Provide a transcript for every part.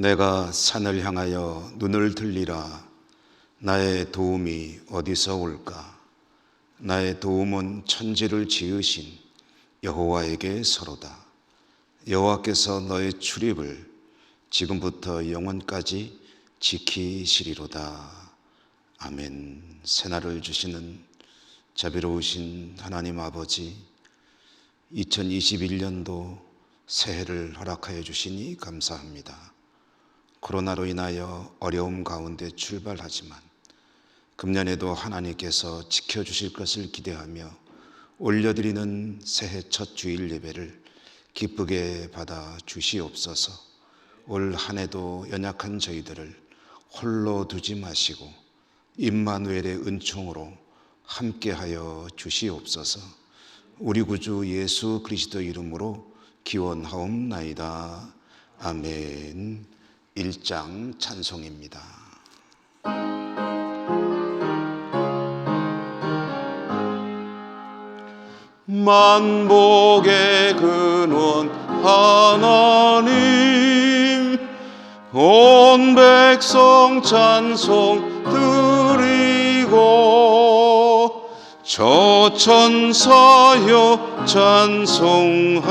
내가 산을 향하여 눈을 들리라. 나의 도움이 어디서 올까? 나의 도움은 천지를 지으신 여호와에게 서로다. 여호와께서 너의 출입을 지금부터 영원까지 지키시리로다. 아멘. 새날을 주시는 자비로우신 하나님 아버지, 2021년도 새해를 허락하여 주시니 감사합니다. 코로나로 인하여 어려움 가운데 출발하지만 금년에도 하나님께서 지켜주실 것을 기대하며 올려드리는 새해 첫 주일 예배를 기쁘게 받아 주시옵소서. 올 한 해도 연약한 저희들을 홀로 두지 마시고 임마누엘의 은총으로 함께하여 주시옵소서. 우리 구주 예수 그리스도 이름으로 기원하옵나이다. 아멘. 1장 찬송입니다. 만복의 근원 하나님, 온 백성 찬송 드리고 저 천사여 찬송하세.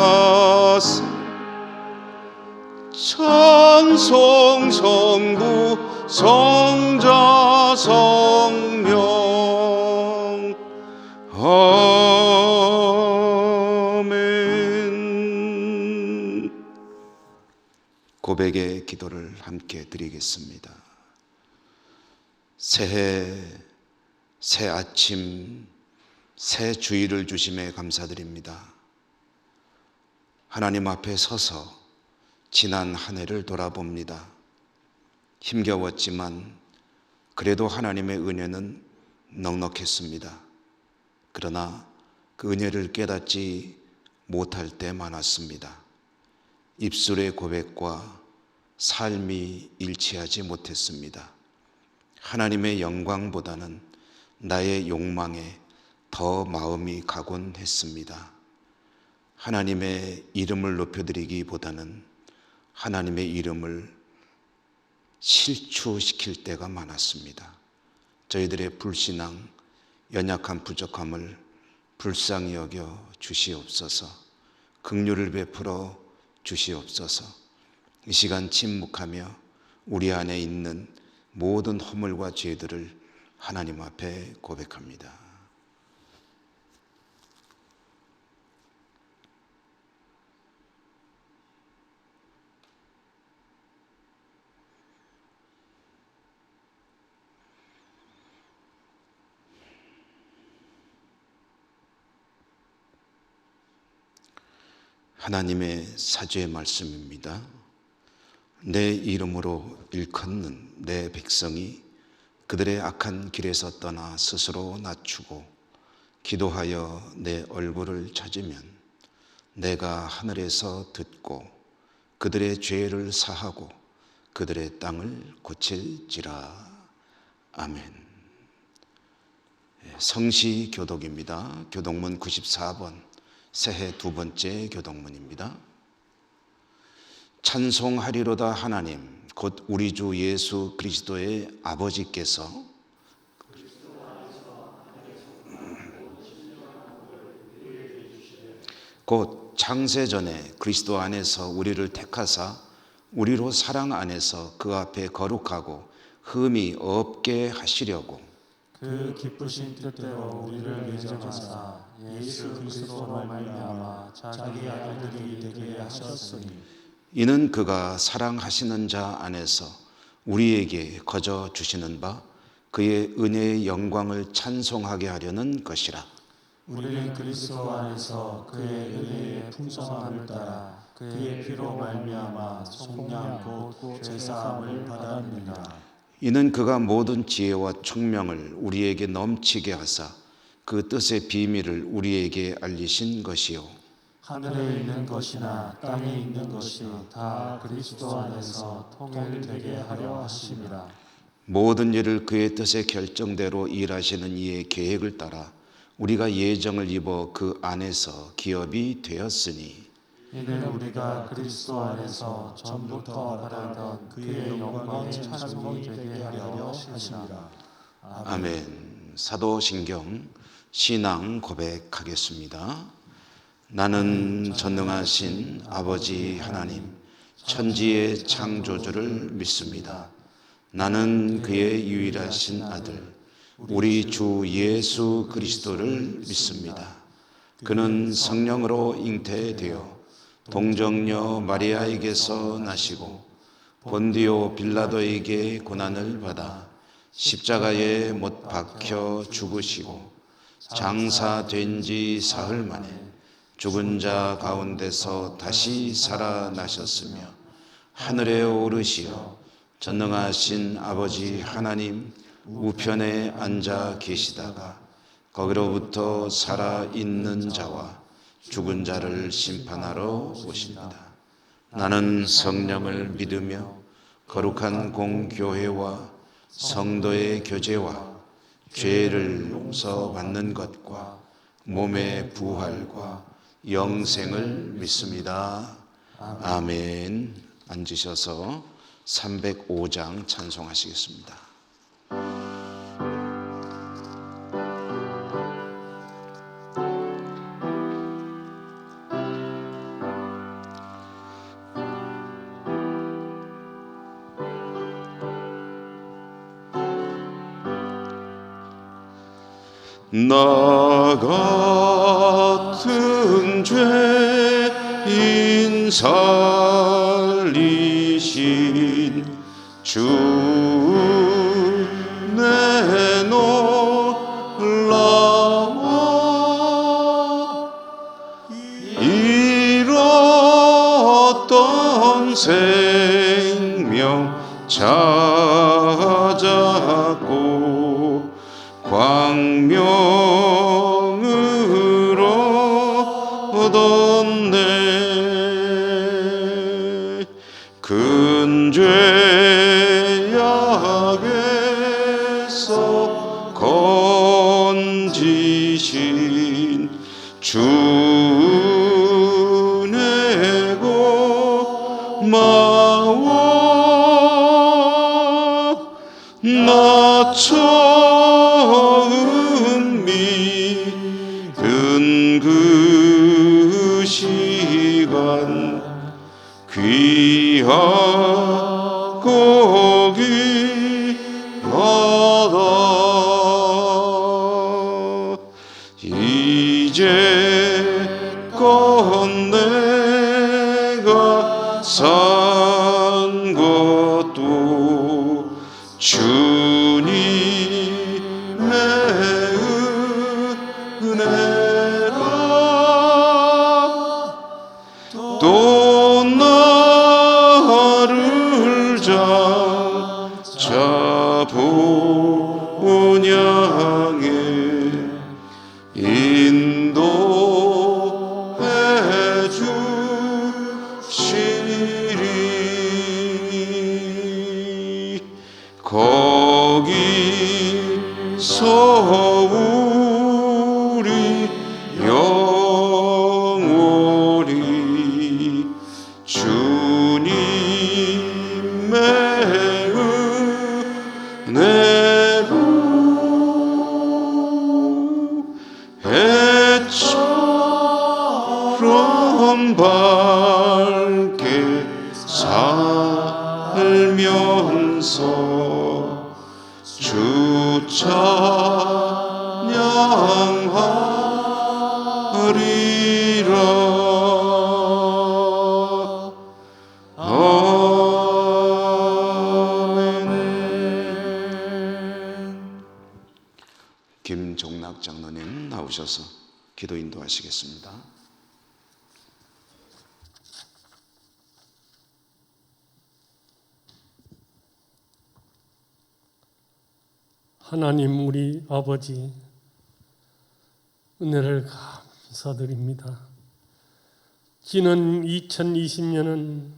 찬송 성부 성자 성령 아멘. 고백의 기도를 함께 드리겠습니다. 새해, 새 아침, 새 주일을 주심에 감사드립니다. 하나님 앞에 서서 지난 한 해를 돌아봅니다. 힘겨웠지만 그래도 하나님의 은혜는 넉넉했습니다. 그러나 그 은혜를 깨닫지 못할 때 많았습니다. 입술의 고백과 삶이 일치하지 못했습니다. 하나님의 영광보다는 나의 욕망에 더 마음이 가곤 했습니다. 하나님의 이름을 높여드리기보다는 하나님의 이름을 실추시킬 때가 많았습니다. 저희들의 불신앙, 연약한 부족함을 불쌍히 여겨 주시옵소서. 긍휼을 베풀어 주시옵소서. 이 시간 침묵하며 우리 안에 있는 모든 허물과 죄들을 하나님 앞에 고백합니다. 하나님의 사죄의 말씀입니다. 내 이름으로 일컫는 내 백성이 그들의 악한 길에서 떠나 스스로 낮추고 기도하여 내 얼굴을 찾으면 내가 하늘에서 듣고 그들의 죄를 사하고 그들의 땅을 고칠지라. 아멘. 성시 교독입니다. 교독문 94번, 새해 두 번째 교독문입니다. 찬송하리로다 하나님, 곧 우리 주 예수 그리스도의 아버지께서 곧 창세전에 그리스도 안에서 우리를 택하사 우리로 사랑 안에서 그 앞에 거룩하고 흠이 없게 하시려고 그 기쁘신 뜻대로 우리를 예정하사 예수 그리스도로 말미암아 자기 아들들이 되게 하셨으니 이는 그가 사랑하시는 자 안에서 우리에게 거저 주시는 바 그의 은혜의 영광을 찬송하게 하려는 것이라. 우리는 그리스도 안에서 그의 은혜의 풍성함을 따라 그의 피로 말미암아 속량 곧 제사함을 받았느니라. 이는 그가 모든 지혜와 총명을 우리에게 넘치게 하사 그 뜻의 비밀을 우리에게 알리신 것이요 하늘에 있는 것이나 땅에 있는 것이 다 그리스도 안에서 통일되게 하려 하심이라. 모든 일을 그의 뜻의 결정대로 일하시는 이의 계획을 따라 우리가 예정을 입어 그 안에서 기업이 되었으니 이는 우리가 그리스도 안에서 전부터 바라던 그의 영광의 찬송이 되게 하려 하시니라. 아멘. 사도신경 신앙 고백하겠습니다. 나는 전능하신 아버지 하나님 천지의 창조주를 믿습니다. 나는 그의 유일하신 아들 우리 주 예수 그리스도를 믿습니다. 그는 성령으로 잉태되어 동정녀 마리아에게서 나시고 본디오 빌라도에게 고난을 받아 십자가에 못 박혀 죽으시고 장사된 지 사흘 만에 죽은 자 가운데서 다시 살아나셨으며 하늘에 오르시어 전능하신 아버지 하나님 우편에 앉아 계시다가 거기로부터 살아있는 자와 죽은 자를 심판하러 오십니다. 나는 성령을 믿으며 거룩한 공교회와 성도의 교제와 죄를 용서받는 것과 몸의 부활과 영생을 믿습니다. 아멘. 앉으셔서 305장 찬송하시겠습니다. 나 같은 죄인 살리신 주 내놀라워 잃었던 생명 찾았고 광명으로 얻었네. 큰 죄악에서 건지신 주 내 고마워. 나 처음 믿은 그 시간 귀하고 귀하다. 이제껏 내가 산 것도 주님의 은혜라. 또 나를 장차 본 양에 인도해 주시리. 거기서 우리 영원히 주님의 은혜로 해처럼 밝게 살면서 주 찬양하리라. 아멘. 김종락 장로님 나오셔서 기도 인도하시겠습니다. 하나님 우리 아버지 은혜를 감사드립니다. 지난 2020년은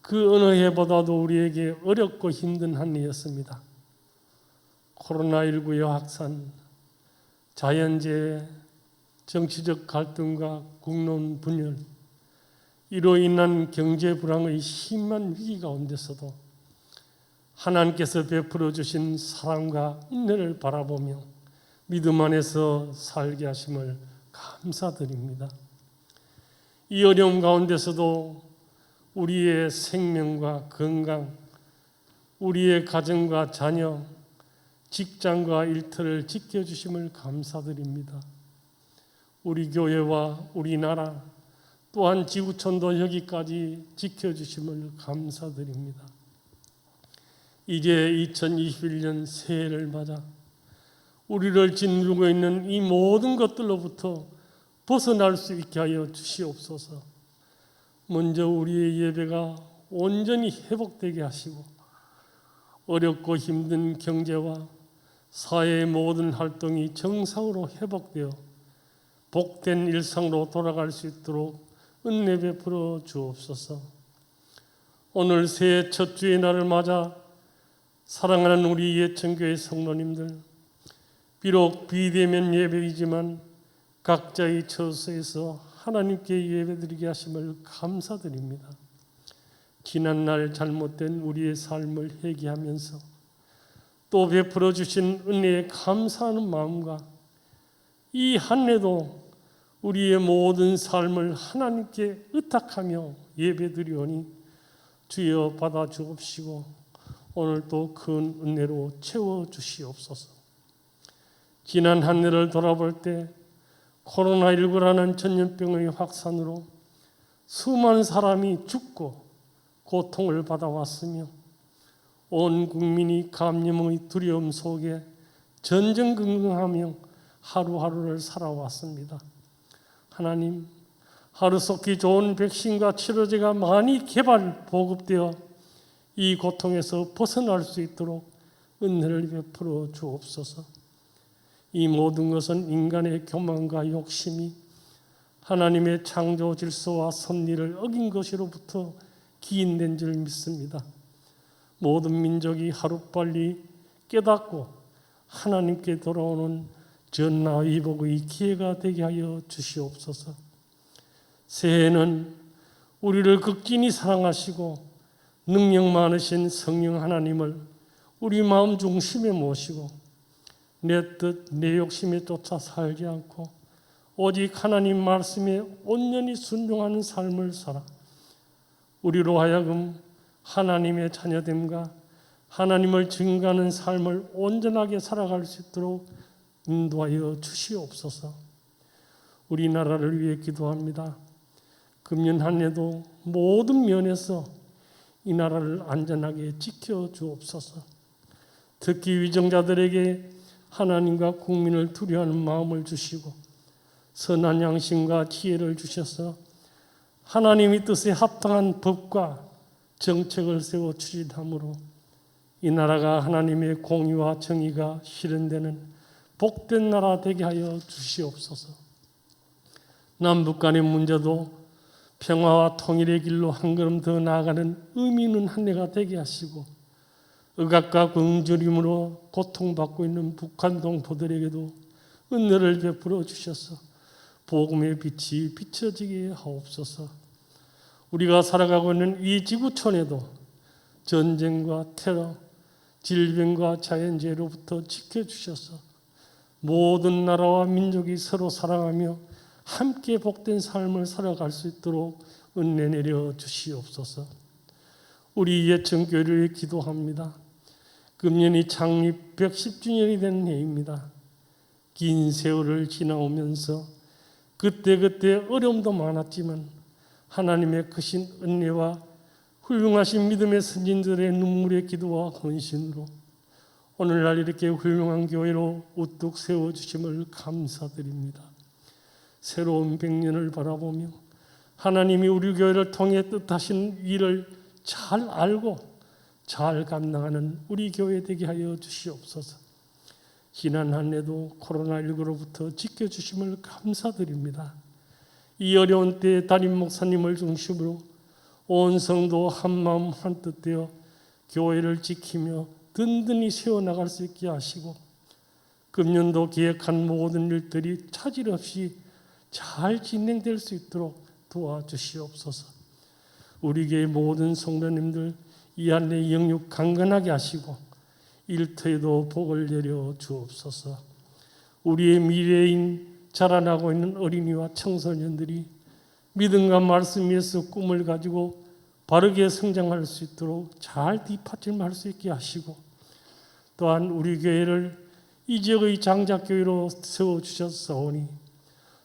그 어느 해보다도 우리에게 어렵고 힘든 한 해였습니다. 코로나19의 확산, 자연재해, 정치적 갈등과 국론 분열, 이로 인한 경제 불황의 심한 위기 가운데서도 하나님께서 베풀어 주신 사랑과 은혜를 바라보며 믿음 안에서 살게 하심을 감사드립니다. 이 어려움 가운데서도 우리의 생명과 건강, 우리의 가정과 자녀, 직장과 일터를 지켜주심을 감사드립니다. 우리 교회와 우리나라 또한 지구촌도 여기까지 지켜주심을 감사드립니다. 이제 2021년 새해를 맞아 우리를 짓누르고 있는 이 모든 것들로부터 벗어날 수 있게 하여 주시옵소서. 먼저 우리의 예배가 온전히 회복되게 하시고 어렵고 힘든 경제와 사회의 모든 활동이 정상으로 회복되어 복된 일상으로 돌아갈 수 있도록 은혜 베풀어 주옵소서. 오늘 새해 첫 주의 날을 맞아 사랑하는 우리 예천교회 성도님들, 비록 비대면 예배이지만 각자의 처소에서 하나님께 예배드리게 하심을 감사드립니다. 지난날 잘못된 우리의 삶을 회개하면서 또 베풀어 주신 은혜에 감사하는 마음과 이 한 해도 우리의 모든 삶을 하나님께 의탁하며 예배드리오니 주여 받아 주옵시고 오늘도 큰 은혜로 채워 주시옵소서. 지난 한 해를 돌아볼 때 코로나19라는 전염병의 확산으로 수많은 사람이 죽고 고통을 받아왔으며 온 국민이 감염의 두려움 속에 전전긍긍하며 하루하루를 살아왔습니다. 하나님, 하루속히 좋은 백신과 치료제가 많이 개발, 보급되어 이 고통에서 벗어날 수 있도록 은혜를 베풀어 주옵소서. 이 모든 것은 인간의 교만과 욕심이 하나님의 창조 질서와 섭리를 어긴 것으로부터 기인된 줄 믿습니다. 모든 민족이 하루빨리 깨닫고 하나님께 돌아오는 전나위복의 기회가 되게 하여 주시옵소서. 새해에는 우리를 극진히 사랑하시고 능력 많으신 성령 하나님을 우리 마음 중심에 모시고 내 뜻, 내 욕심에 쫓아 살지 않고 오직 하나님 말씀에 온전히 순종하는 삶을 살아 우리로 하여금 하나님의 자녀됨과 하나님을 증거하는 삶을 온전하게 살아갈 수 있도록 인도하여 주시옵소서. 우리나라를 위해 기도합니다. 금년 한 해도 모든 면에서 이 나라를 안전하게 지켜주옵소서. 특히 위정자들에게 하나님과 국민을 두려워하는 마음을 주시고 선한 양심과 지혜를 주셔서 하나님의 뜻에 합당한 법과 정책을 세워 추진함으로 이 나라가 하나님의 공의와 정의가 실현되는 복된 나라 되게 하여 주시옵소서. 남북 간의 문제도 평화와 통일의 길로 한 걸음 더 나아가는 의미 있는 한 해가 되게 하시고 의각과 굶주림으로 고통받고 있는 북한 동포들에게도 은혜를 베풀어 주셔서 복음의 빛이 비춰지게 하옵소서. 우리가 살아가고 있는 이 지구촌에도 전쟁과 테러, 질병과 자연재해로부터 지켜주셔서 모든 나라와 민족이 서로 사랑하며 함께 복된 삶을 살아갈 수 있도록 은혜 내려 주시옵소서. 우리 예천교회를 기도합니다. 금년이 창립 110주년이 되는 해입니다. 긴 세월을 지나오면서 그때그때 어려움도 많았지만 하나님의 크신 은혜와 훌륭하신 믿음의 선진들의 눈물의 기도와 헌신으로 오늘날 이렇게 훌륭한 교회로 우뚝 세워주심을 감사드립니다. 새로운 100년을 바라보며 하나님이 우리 교회를 통해 뜻하신 일을 잘 알고 잘 감당하는 우리 교회 되게 하여 주시옵소서. 지난 한 해도 코로나19로부터 지켜주심을 감사드립니다. 이 어려운 때에 담임 목사님을 중심으로 온 성도 한마음 한뜻 되어 교회를 지키며 든든히 세워나갈 수 있게 하시고 금년도 계획한 모든 일들이 차질 없이 잘 진행될 수 있도록 도와주시옵소서. 우리 교회 모든 성도님들 이 안에 영육 강건하게 하시고 일터에도 복을 내려 주옵소서. 우리의 미래인 자라나고 있는 어린이와 청소년들이 믿음과 말씀 위에서 꿈을 가지고 바르게 성장할 수 있도록 잘 뒷받침할 수 있게 하시고, 또한 우리 교회를 이 지역의 장작교회로 세워주셨사오니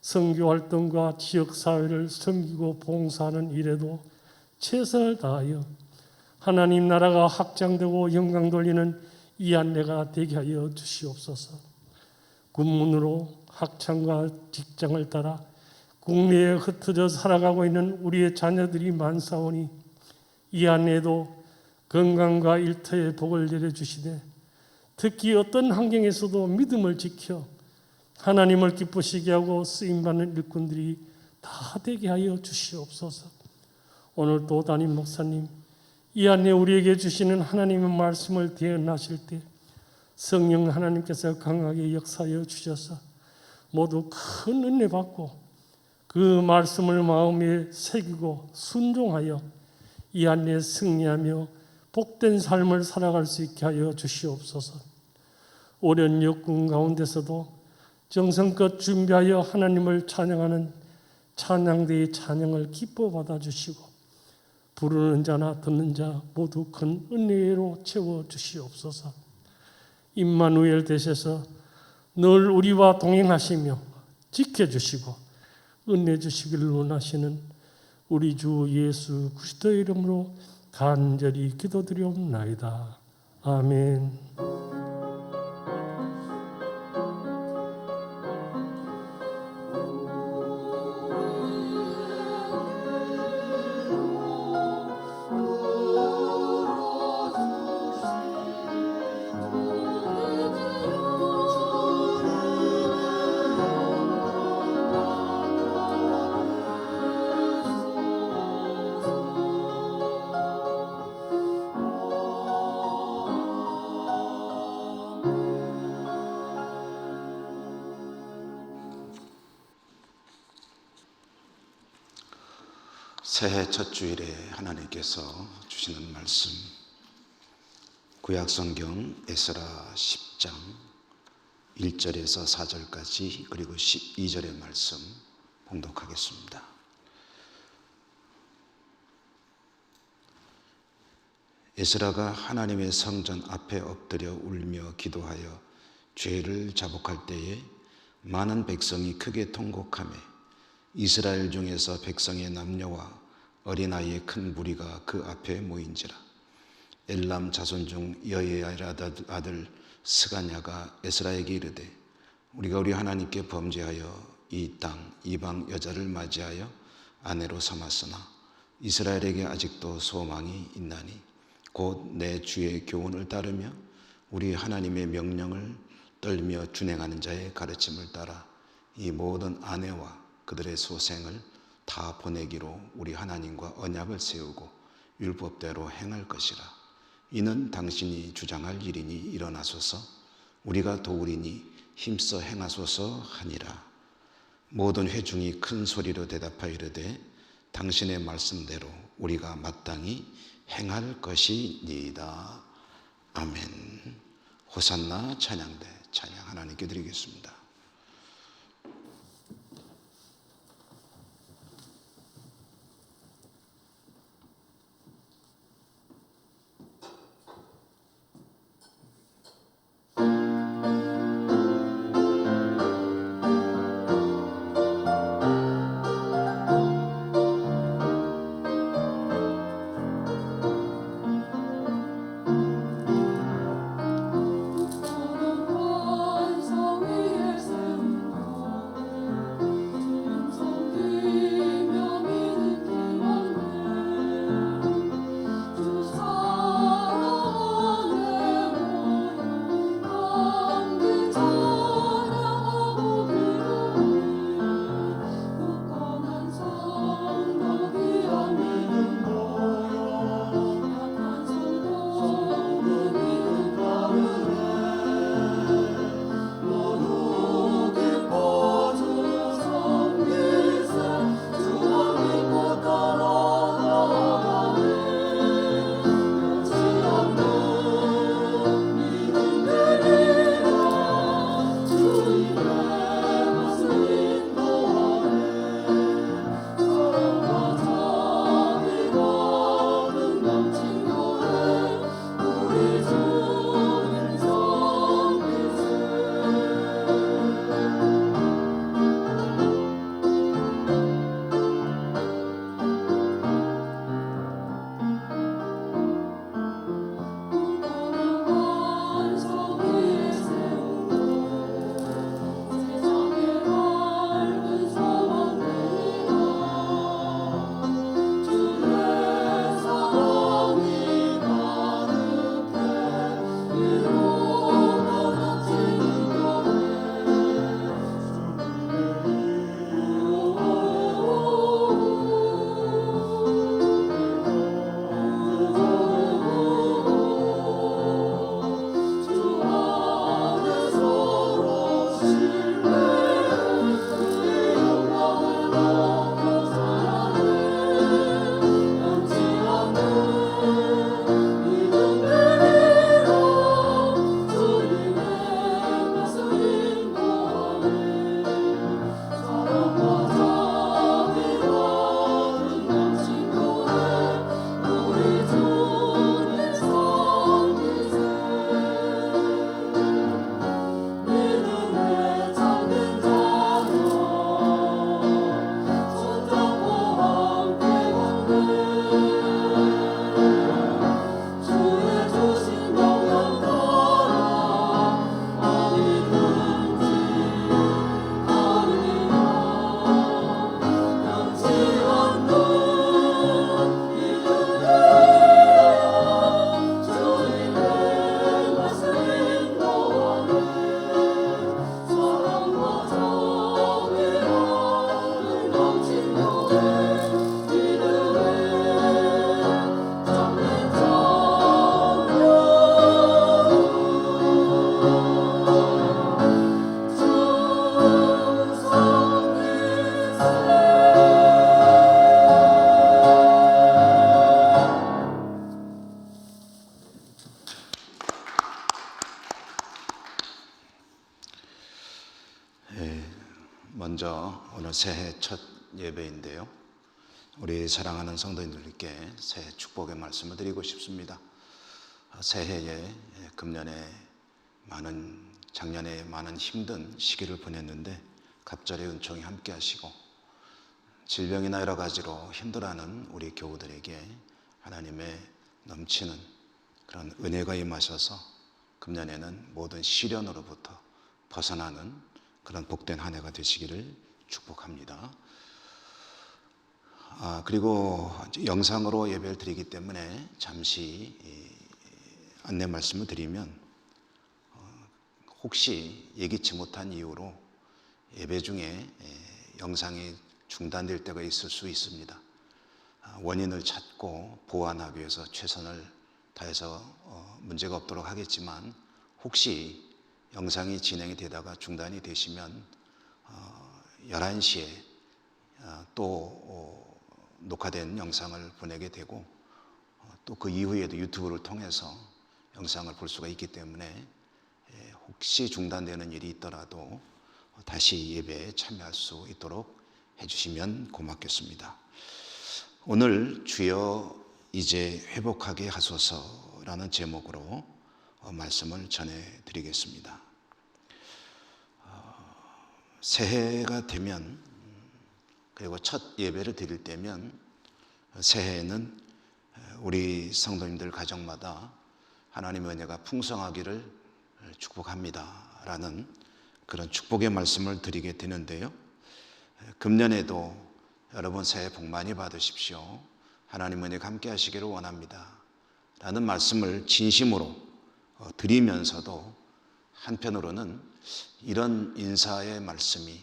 선교활동과 지역사회를 섬기고 봉사하는 일에도 최선을 다하여 하나님 나라가 확장되고 영광 돌리는 이 안내가 되게 하여 주시옵소서. 군문으로 학창과 직장을 따라 국내에 흩어져 살아가고 있는 우리의 자녀들이 많사오니 이 안에도 건강과 일터에 복을 내려주시되, 특히 어떤 환경에서도 믿음을 지켜 하나님을 기쁘시게 하고 쓰임받는 일꾼들이 다 되게 하여 주시옵소서. 오늘도 담임 목사님 이 안에 우리에게 주시는 하나님의 말씀을 대언하실 때 성령 하나님께서 강하게 역사하여 주셔서 모두 큰 은혜 받고 그 말씀을 마음에 새기고 순종하여 이 안에 승리하며 복된 삶을 살아갈 수 있게 하여 주시옵소서. 오랜 역군 가운데서도 정성껏 준비하여 하나님을 찬양하는 찬양대의 찬양을 기뻐 받아주시고 부르는 자나 듣는 자 모두 큰 은혜로 채워주시옵소서. 임마누엘 되셔서 늘 우리와 동행하시며 지켜주시고 은혜 주시기를 원하시는 우리 주 예수 그리스도의 이름으로 간절히 기도드리옵나이다. 아멘. 새해 첫 주일에 하나님께서 주시는 말씀, 구약성경 에스라 10장 1절에서 4절까지 그리고 12절의 말씀 봉독하겠습니다. 에스라가 하나님의 성전 앞에 엎드려 울며 기도하여 죄를 자복할 때에 많은 백성이 크게 통곡하며 이스라엘 중에서 백성의 남녀와 어린아이의 큰 무리가 그 앞에 모인지라. 엘람 자손 중 여호야의 아들 스가냐가 에스라에게 이르되 우리가 우리 하나님께 범죄하여 이 땅 이방 여자를 맞이하여 아내로 삼았으나 이스라엘에게 아직도 소망이 있나니 곧 내 주의 교훈을 따르며 우리 하나님의 명령을 떨며 준행하는 자의 가르침을 따라 이 모든 아내와 그들의 소생을 다 보내기로 우리 하나님과 언약을 세우고 율법대로 행할 것이라. 이는 당신이 주장할 일이니 일어나소서 우리가 도우리니 힘써 행하소서 하니라. 모든 회중이 큰 소리로 대답하여 이르되 당신의 말씀대로 우리가 마땅히 행할 것이니이다. 아멘. 호산나 찬양대 찬양 하나님께 드리겠습니다. 저 위에 먼저 오늘 새해 첫 예배인데요. 우리 사랑하는 성도님들께 새해 축복의 말씀을 드리고 싶습니다. 새해에 작년에 많은 힘든 시기를 보냈는데 갑절의 은총이 함께 하시고 질병이나 여러 가지로 힘들어하는 우리 교우들에게 하나님의 넘치는 그런 은혜가 임하셔서 금년에는 모든 시련으로부터 벗어나는 그런 복된 한 해가 되시기를 축복합니다. 그리고 영상으로 예배를 드리기 때문에 잠시 안내 말씀을 드리면, 혹시 예기치 못한 이유로 예배 중에 영상이 중단될 때가 있을 수 있습니다. 원인을 찾고 보완하기 위해서 최선을 다해서 문제가 없도록 하겠지만, 혹시 영상이 진행이 되다가 중단이 되시면 11시에 또 녹화된 영상을 보내게 되고, 또 그 이후에도 유튜브를 통해서 영상을 볼 수가 있기 때문에 혹시 중단되는 일이 있더라도 다시 예배에 참여할 수 있도록 해주시면 고맙겠습니다. 오늘 주여 이제 회복하게 하소서라는 제목으로 말씀을 전해드리겠습니다. 새해가 되면, 그리고 첫 예배를 드릴 때면, 새해에는 우리 성도님들 가정마다 하나님의 은혜가 풍성하기를 축복합니다 라는 그런 축복의 말씀을 드리게 되는데요. 금년에도 여러분 새해 복 많이 받으십시오, 하나님의 은혜가 함께 하시기를 원합니다 라는 말씀을 진심으로 드리면서도, 한편으로는 이런 인사의 말씀이,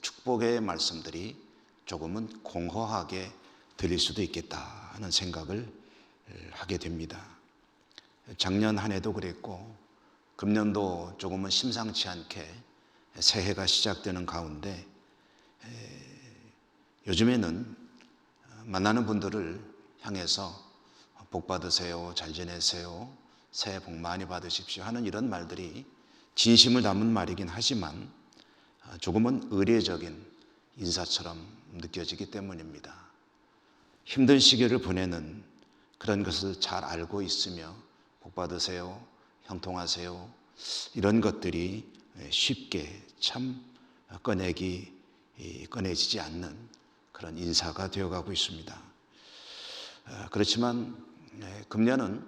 축복의 말씀들이 조금은 공허하게 들릴 수도 있겠다 하는 생각을 하게 됩니다. 작년 한 해도 그랬고 금년도 조금은 심상치 않게 새해가 시작되는 가운데, 요즘에는 만나는 분들을 향해서 복 받으세요, 잘 지내세요, 새해 복 많이 받으십시오 하는 이런 말들이 진심을 담은 말이긴 하지만 조금은 의례적인 인사처럼 느껴지기 때문입니다. 힘든 시기를 보내는 그런 것을 잘 알고 있으며 복 받으세요, 형통하세요, 이런 것들이 쉽게 참 꺼내지지 않는 그런 인사가 되어가고 있습니다. 그렇지만 금년은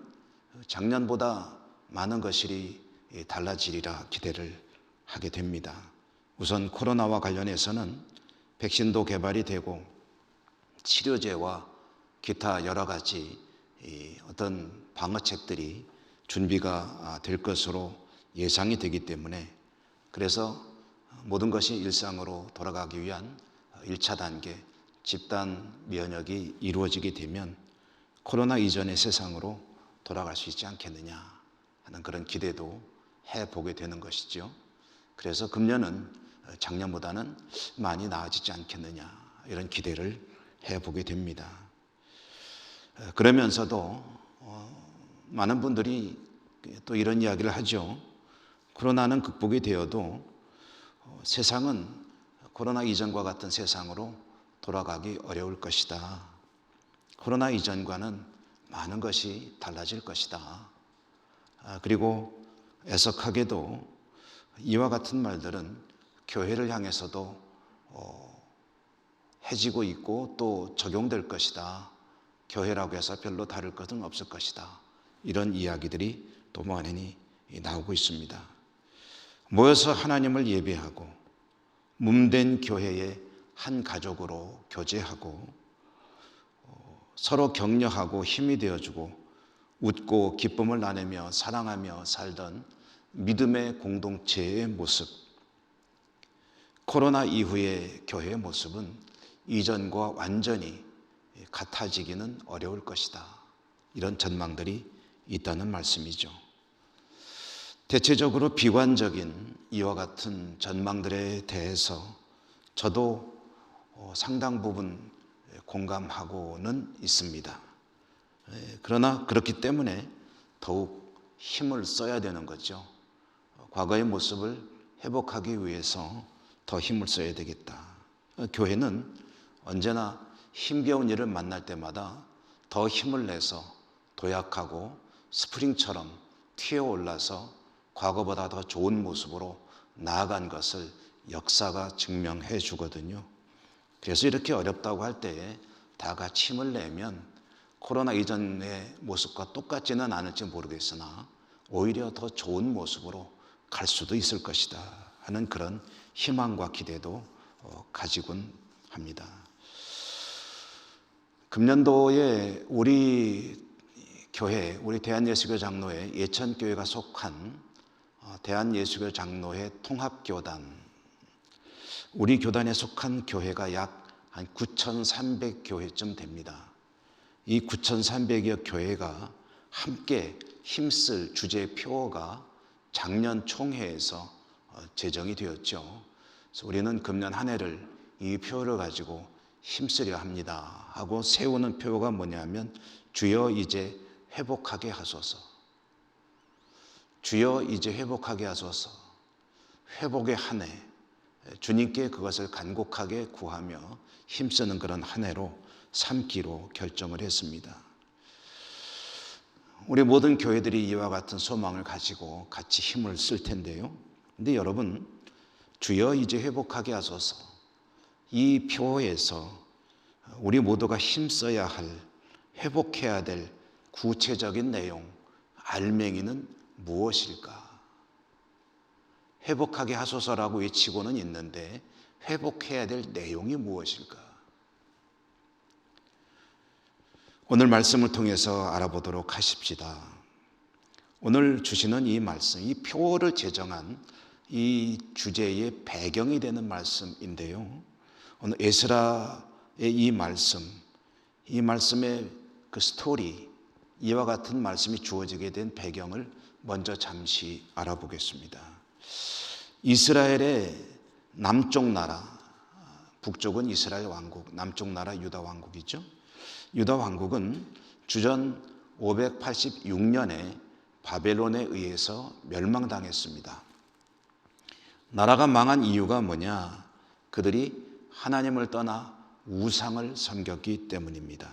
작년보다 많은 것이 달라지리라 기대를 하게 됩니다. 우선 코로나와 관련해서는 백신도 개발이 되고 치료제와 기타 여러 가지 어떤 방어책들이 준비가 될 것으로 예상이 되기 때문에, 그래서 모든 것이 일상으로 돌아가기 위한 1차 단계 집단 면역이 이루어지게 되면 코로나 이전의 세상으로 돌아갈 수 있지 않겠느냐 하는 그런 기대도 해보게 되는 것이죠. 그래서 금년은 작년보다는 많이 나아지지 않겠느냐 이런 기대를 해보게 됩니다. 그러면서도 많은 분들이 또 이런 이야기를 하죠. 코로나는 극복이 되어도 세상은 코로나 이전과 같은 세상으로 돌아가기 어려울 것이다. 코로나 이전과는 많은 것이 달라질 것이다. 그리고 애석하게도 이와 같은 말들은 교회를 향해서도 해지고 있고 또 적용될 것이다. 교회라고 해서 별로 다를 것은 없을 것이다. 이런 이야기들이 또 많이 나오고 있습니다. 모여서 하나님을 예배하고 몸된 교회의 한 가족으로 교제하고 서로 격려하고 힘이 되어주고 웃고 기쁨을 나누며 사랑하며 살던 믿음의 공동체의 모습, 코로나 이후의 교회의 모습은 이전과 완전히 같아지기는 어려울 것이다. 이런 전망들이 있다는 말씀이죠. 대체적으로 비관적인 이와 같은 전망들에 대해서 저도 상당 부분 공감하고는 있습니다. 그러나 그렇기 때문에 더욱 힘을 써야 되는 거죠. 과거의 모습을 회복하기 위해서 더 힘을 써야 되겠다. 교회는 언제나 힘겨운 일을 만날 때마다 더 힘을 내서 도약하고 스프링처럼 튀어올라서 과거보다 더 좋은 모습으로 나아간 것을 역사가 증명해 주거든요. 그래서 이렇게 어렵다고 할 때에 다 같이 힘을 내면 코로나 이전의 모습과 똑같지는 않을지 모르겠으나 오히려 더 좋은 모습으로 갈 수도 있을 것이다 하는 그런 희망과 기대도 가지곤 합니다. 금년도에 우리 교회, 우리 대한예수교 장로회 예천교회가 속한 대한예수교 장로회 통합교단, 우리 교단에 속한 교회가 약 한 9,300교회쯤 됩니다. 이 9,300여 교회가 함께 힘쓸 주제 표어가 작년 총회에서 제정이 되었죠. 그래서 우리는 금년 한 해를 이 표어를 가지고 힘쓰려 합니다 하고 세우는 표어가 뭐냐면 주여 이제 회복하게 하소서. 주여 이제 회복하게 하소서. 회복의 한 해, 주님께 그것을 간곡하게 구하며 힘쓰는 그런 한 해로 삼기로 결정을 했습니다. 우리 모든 교회들이 이와 같은 소망을 가지고 같이 힘을 쓸 텐데요. 근데 여러분, 주여 이제 회복하게 하소서. 이 표에서 우리 모두가 힘써야 할, 회복해야 될 구체적인 내용, 알맹이는 무엇일까? 회복하게 하소서라고 외치고는 있는데 회복해야 될 내용이 무엇일까? 오늘 말씀을 통해서 알아보도록 하십시다. 오늘 주시는 이 말씀, 이 표어를 제정한 이 주제의 배경이 되는 말씀인데요. 오늘 에스라의 이 말씀의 그 스토리, 이와 같은 말씀이 주어지게 된 배경을 먼저 잠시 알아보겠습니다. 이스라엘의 남쪽 나라, 북쪽은 이스라엘 왕국, 남쪽 나라 유다 왕국이죠. 유다 왕국은 주전 586년에 바벨론에 의해서 멸망당했습니다. 나라가 망한 이유가 뭐냐? 그들이 하나님을 떠나 우상을 섬겼기 때문입니다.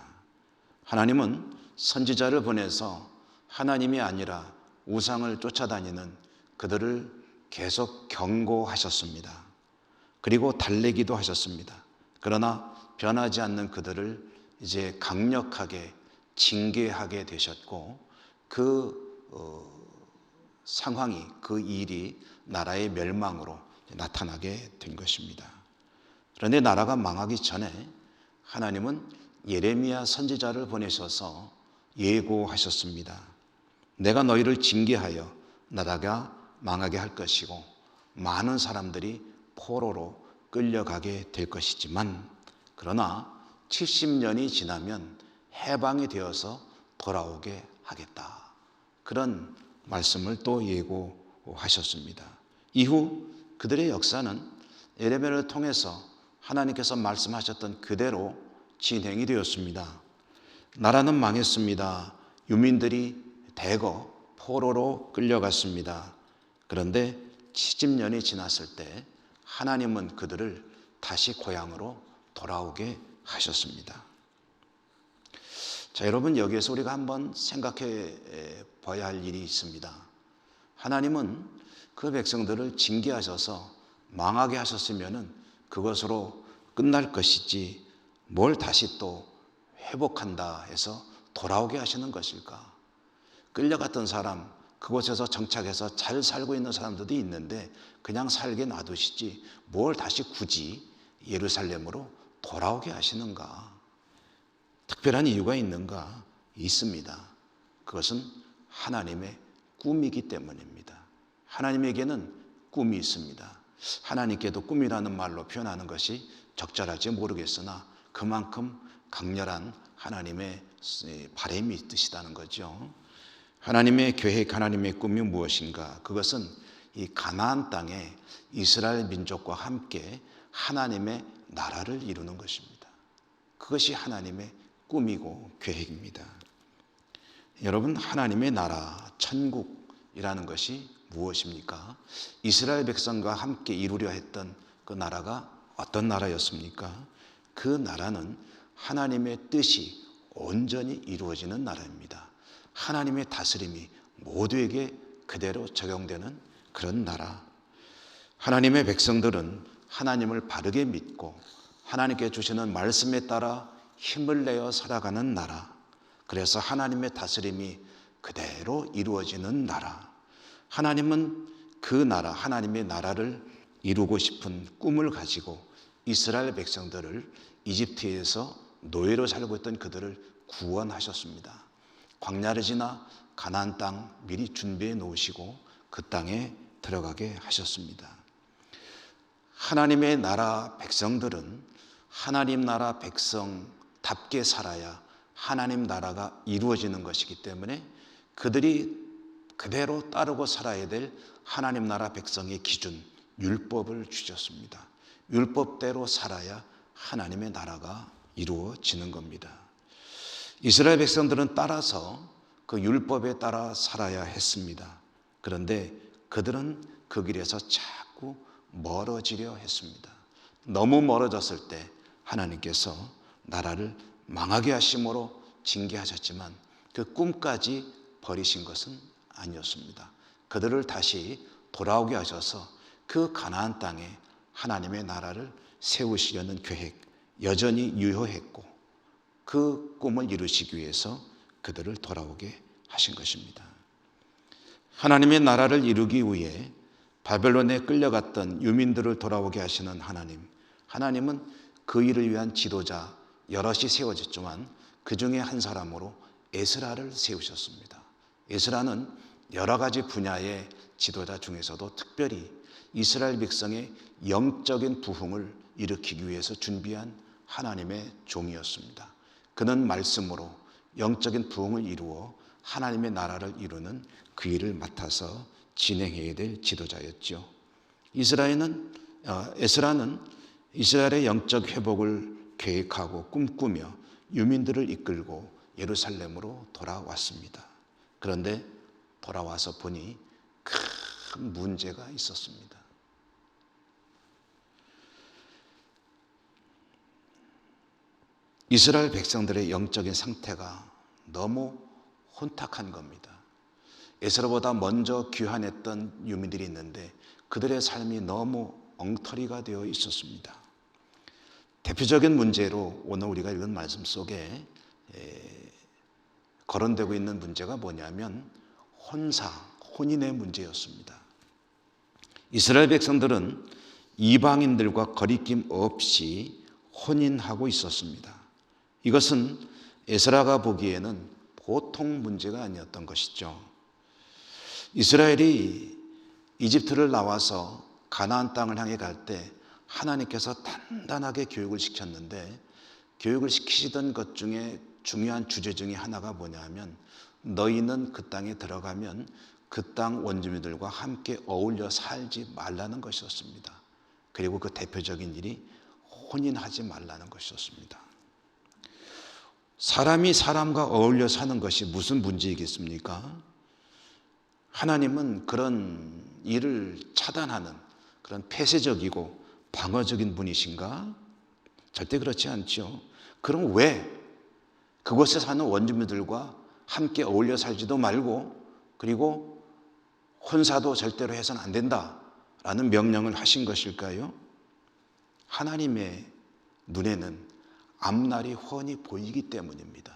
하나님은 선지자를 보내서 하나님이 아니라 우상을 쫓아다니는 그들을 계속 경고하셨습니다. 그리고 달래기도 하셨습니다. 그러나 변하지 않는 그들을 이제 강력하게 징계하게 되셨고 그 상황이, 그 일이 나라의 멸망으로 나타나게 된 것입니다. 그런데 나라가 망하기 전에 하나님은 예레미야 선지자를 보내셔서 예고하셨습니다. 내가 너희를 징계하여 나라가 망하게 할 것이고 많은 사람들이 포로로 끌려가게 될 것이지만 그러나 70년이 지나면 해방이 되어서 돌아오게 하겠다. 그런 말씀을 또 예고하셨습니다. 이후 그들의 역사는 예레미야를 통해서 하나님께서 말씀하셨던 그대로 진행이 되었습니다. 나라는 망했습니다. 유민들이 대거 포로로 끌려갔습니다. 그런데 70년이 지났을 때 하나님은 그들을 다시 고향으로 돌아오게 하셨습니다. 자, 여러분, 여기에서 우리가 한번 생각해 봐야 할 일이 있습니다. 하나님은 그 백성들을 징계하셔서 망하게 하셨으면 그것으로 끝날 것이지 뭘 다시 또 회복한다 해서 돌아오게 하시는 것일까? 끌려갔던 사람, 그곳에서 정착해서 잘 살고 있는 사람들도 있는데 그냥 살게 놔두시지 뭘 다시 굳이 예루살렘으로 돌아오게 하시는가? 특별한 이유가 있는가? 있습니다. 그것은 하나님의 꿈이기 때문입니다. 하나님에게는 꿈이 있습니다. 하나님께도 꿈이라는 말로 표현하는 것이 적절할지 모르겠으나 그만큼 강렬한 하나님의 바람이 있으시다는 거죠. 하나님의 계획, 하나님의 꿈이 무엇인가? 그것은 이 가나안 땅에 이스라엘 민족과 함께 하나님의 나라를 이루는 것입니다. 그것이 하나님의 꿈이고 계획입니다. 여러분, 하나님의 나라, 천국이라는 것이 무엇입니까? 이스라엘 백성과 함께 이루려 했던 그 나라가 어떤 나라였습니까? 그 나라는 하나님의 뜻이 온전히 이루어지는 나라입니다. 하나님의 다스림이 모두에게 그대로 적용되는 그런 나라. 하나님의 백성들은 하나님을 바르게 믿고 하나님께 주시는 말씀에 따라 힘을 내어 살아가는 나라. 그래서 하나님의 다스림이 그대로 이루어지는 나라. 하나님은 그 나라, 하나님의 나라를 이루고 싶은 꿈을 가지고 이스라엘 백성들을 이집트에서 노예로 살고 있던 그들을 구원하셨습니다. 광야를 지나 가나안 땅 미리 준비해 놓으시고 그 땅에 들어가게 하셨습니다. 하나님의 나라 백성들은 하나님 나라 백성답게 살아야 하나님 나라가 이루어지는 것이기 때문에 그들이 그대로 따르고 살아야 될 하나님 나라 백성의 기준, 율법을 주셨습니다. 율법대로 살아야 하나님의 나라가 이루어지는 겁니다. 이스라엘 백성들은 따라서 그 율법에 따라 살아야 했습니다. 그런데 그들은 그 길에서 자꾸 멀어지려 했습니다. 너무 멀어졌을 때 하나님께서 나라를 망하게 하심으로 징계하셨지만 그 꿈까지 버리신 것은 아니었습니다. 그들을 다시 돌아오게 하셔서 그 가나안 땅에 하나님의 나라를 세우시려는 계획 여전히 유효했고 그 꿈을 이루시기 위해서 그들을 돌아오게 하신 것입니다. 하나님의 나라를 이루기 위해 바벨론에 끌려갔던 유민들을 돌아오게 하시는 하나님. 하나님은 그 일을 위한 지도자 여럿이 세워졌지만 그 중에 한 사람으로 에스라를 세우셨습니다. 에스라는 여러 가지 분야의 지도자 중에서도 특별히 이스라엘 백성의 영적인 부흥을 일으키기 위해서 준비한 하나님의 종이었습니다. 그는 말씀으로 영적인 부흥을 이루어 하나님의 나라를 이루는 그 일을 맡아서 진행해야 될 지도자였죠. 에스라는 이스라엘의 영적 회복을 계획하고 꿈꾸며 유민들을 이끌고 예루살렘으로 돌아왔습니다. 그런데 돌아와서 보니 큰 문제가 있었습니다. 이스라엘 백성들의 영적인 상태가 너무 혼탁한 겁니다. 에스라보다 먼저 귀환했던 유민들이 있는데 그들의 삶이 너무 엉터리가 되어 있었습니다. 대표적인 문제로 오늘 우리가 읽은 말씀 속에 거론되고 있는 문제가 뭐냐면 혼인의 문제였습니다. 이스라엘 백성들은 이방인들과 거리낌 없이 혼인하고 있었습니다. 이것은 에스라가 보기에는 보통 문제가 아니었던 것이죠. 이스라엘이 이집트를 나와서 가나안 땅을 향해 갈 때 하나님께서 단단하게 교육을 시켰는데 교육을 시키시던 것 중에 중요한 주제 중에 하나가 뭐냐면 너희는 그 땅에 들어가면 그 땅 원주민들과 함께 어울려 살지 말라는 것이었습니다. 그리고 그 대표적인 일이 혼인하지 말라는 것이었습니다. 사람이 사람과 어울려 사는 것이 무슨 문제이겠습니까? 하나님은 그런 일을 차단하는 그런 폐쇄적이고 방어적인 분이신가? 절대 그렇지 않죠. 그럼 왜 그곳에 사는 원주민들과 함께 어울려 살지도 말고 그리고 혼사도 절대로 해서는 안 된다라는 명령을 하신 것일까요? 하나님의 눈에는 앞날이 훤히 보이기 때문입니다.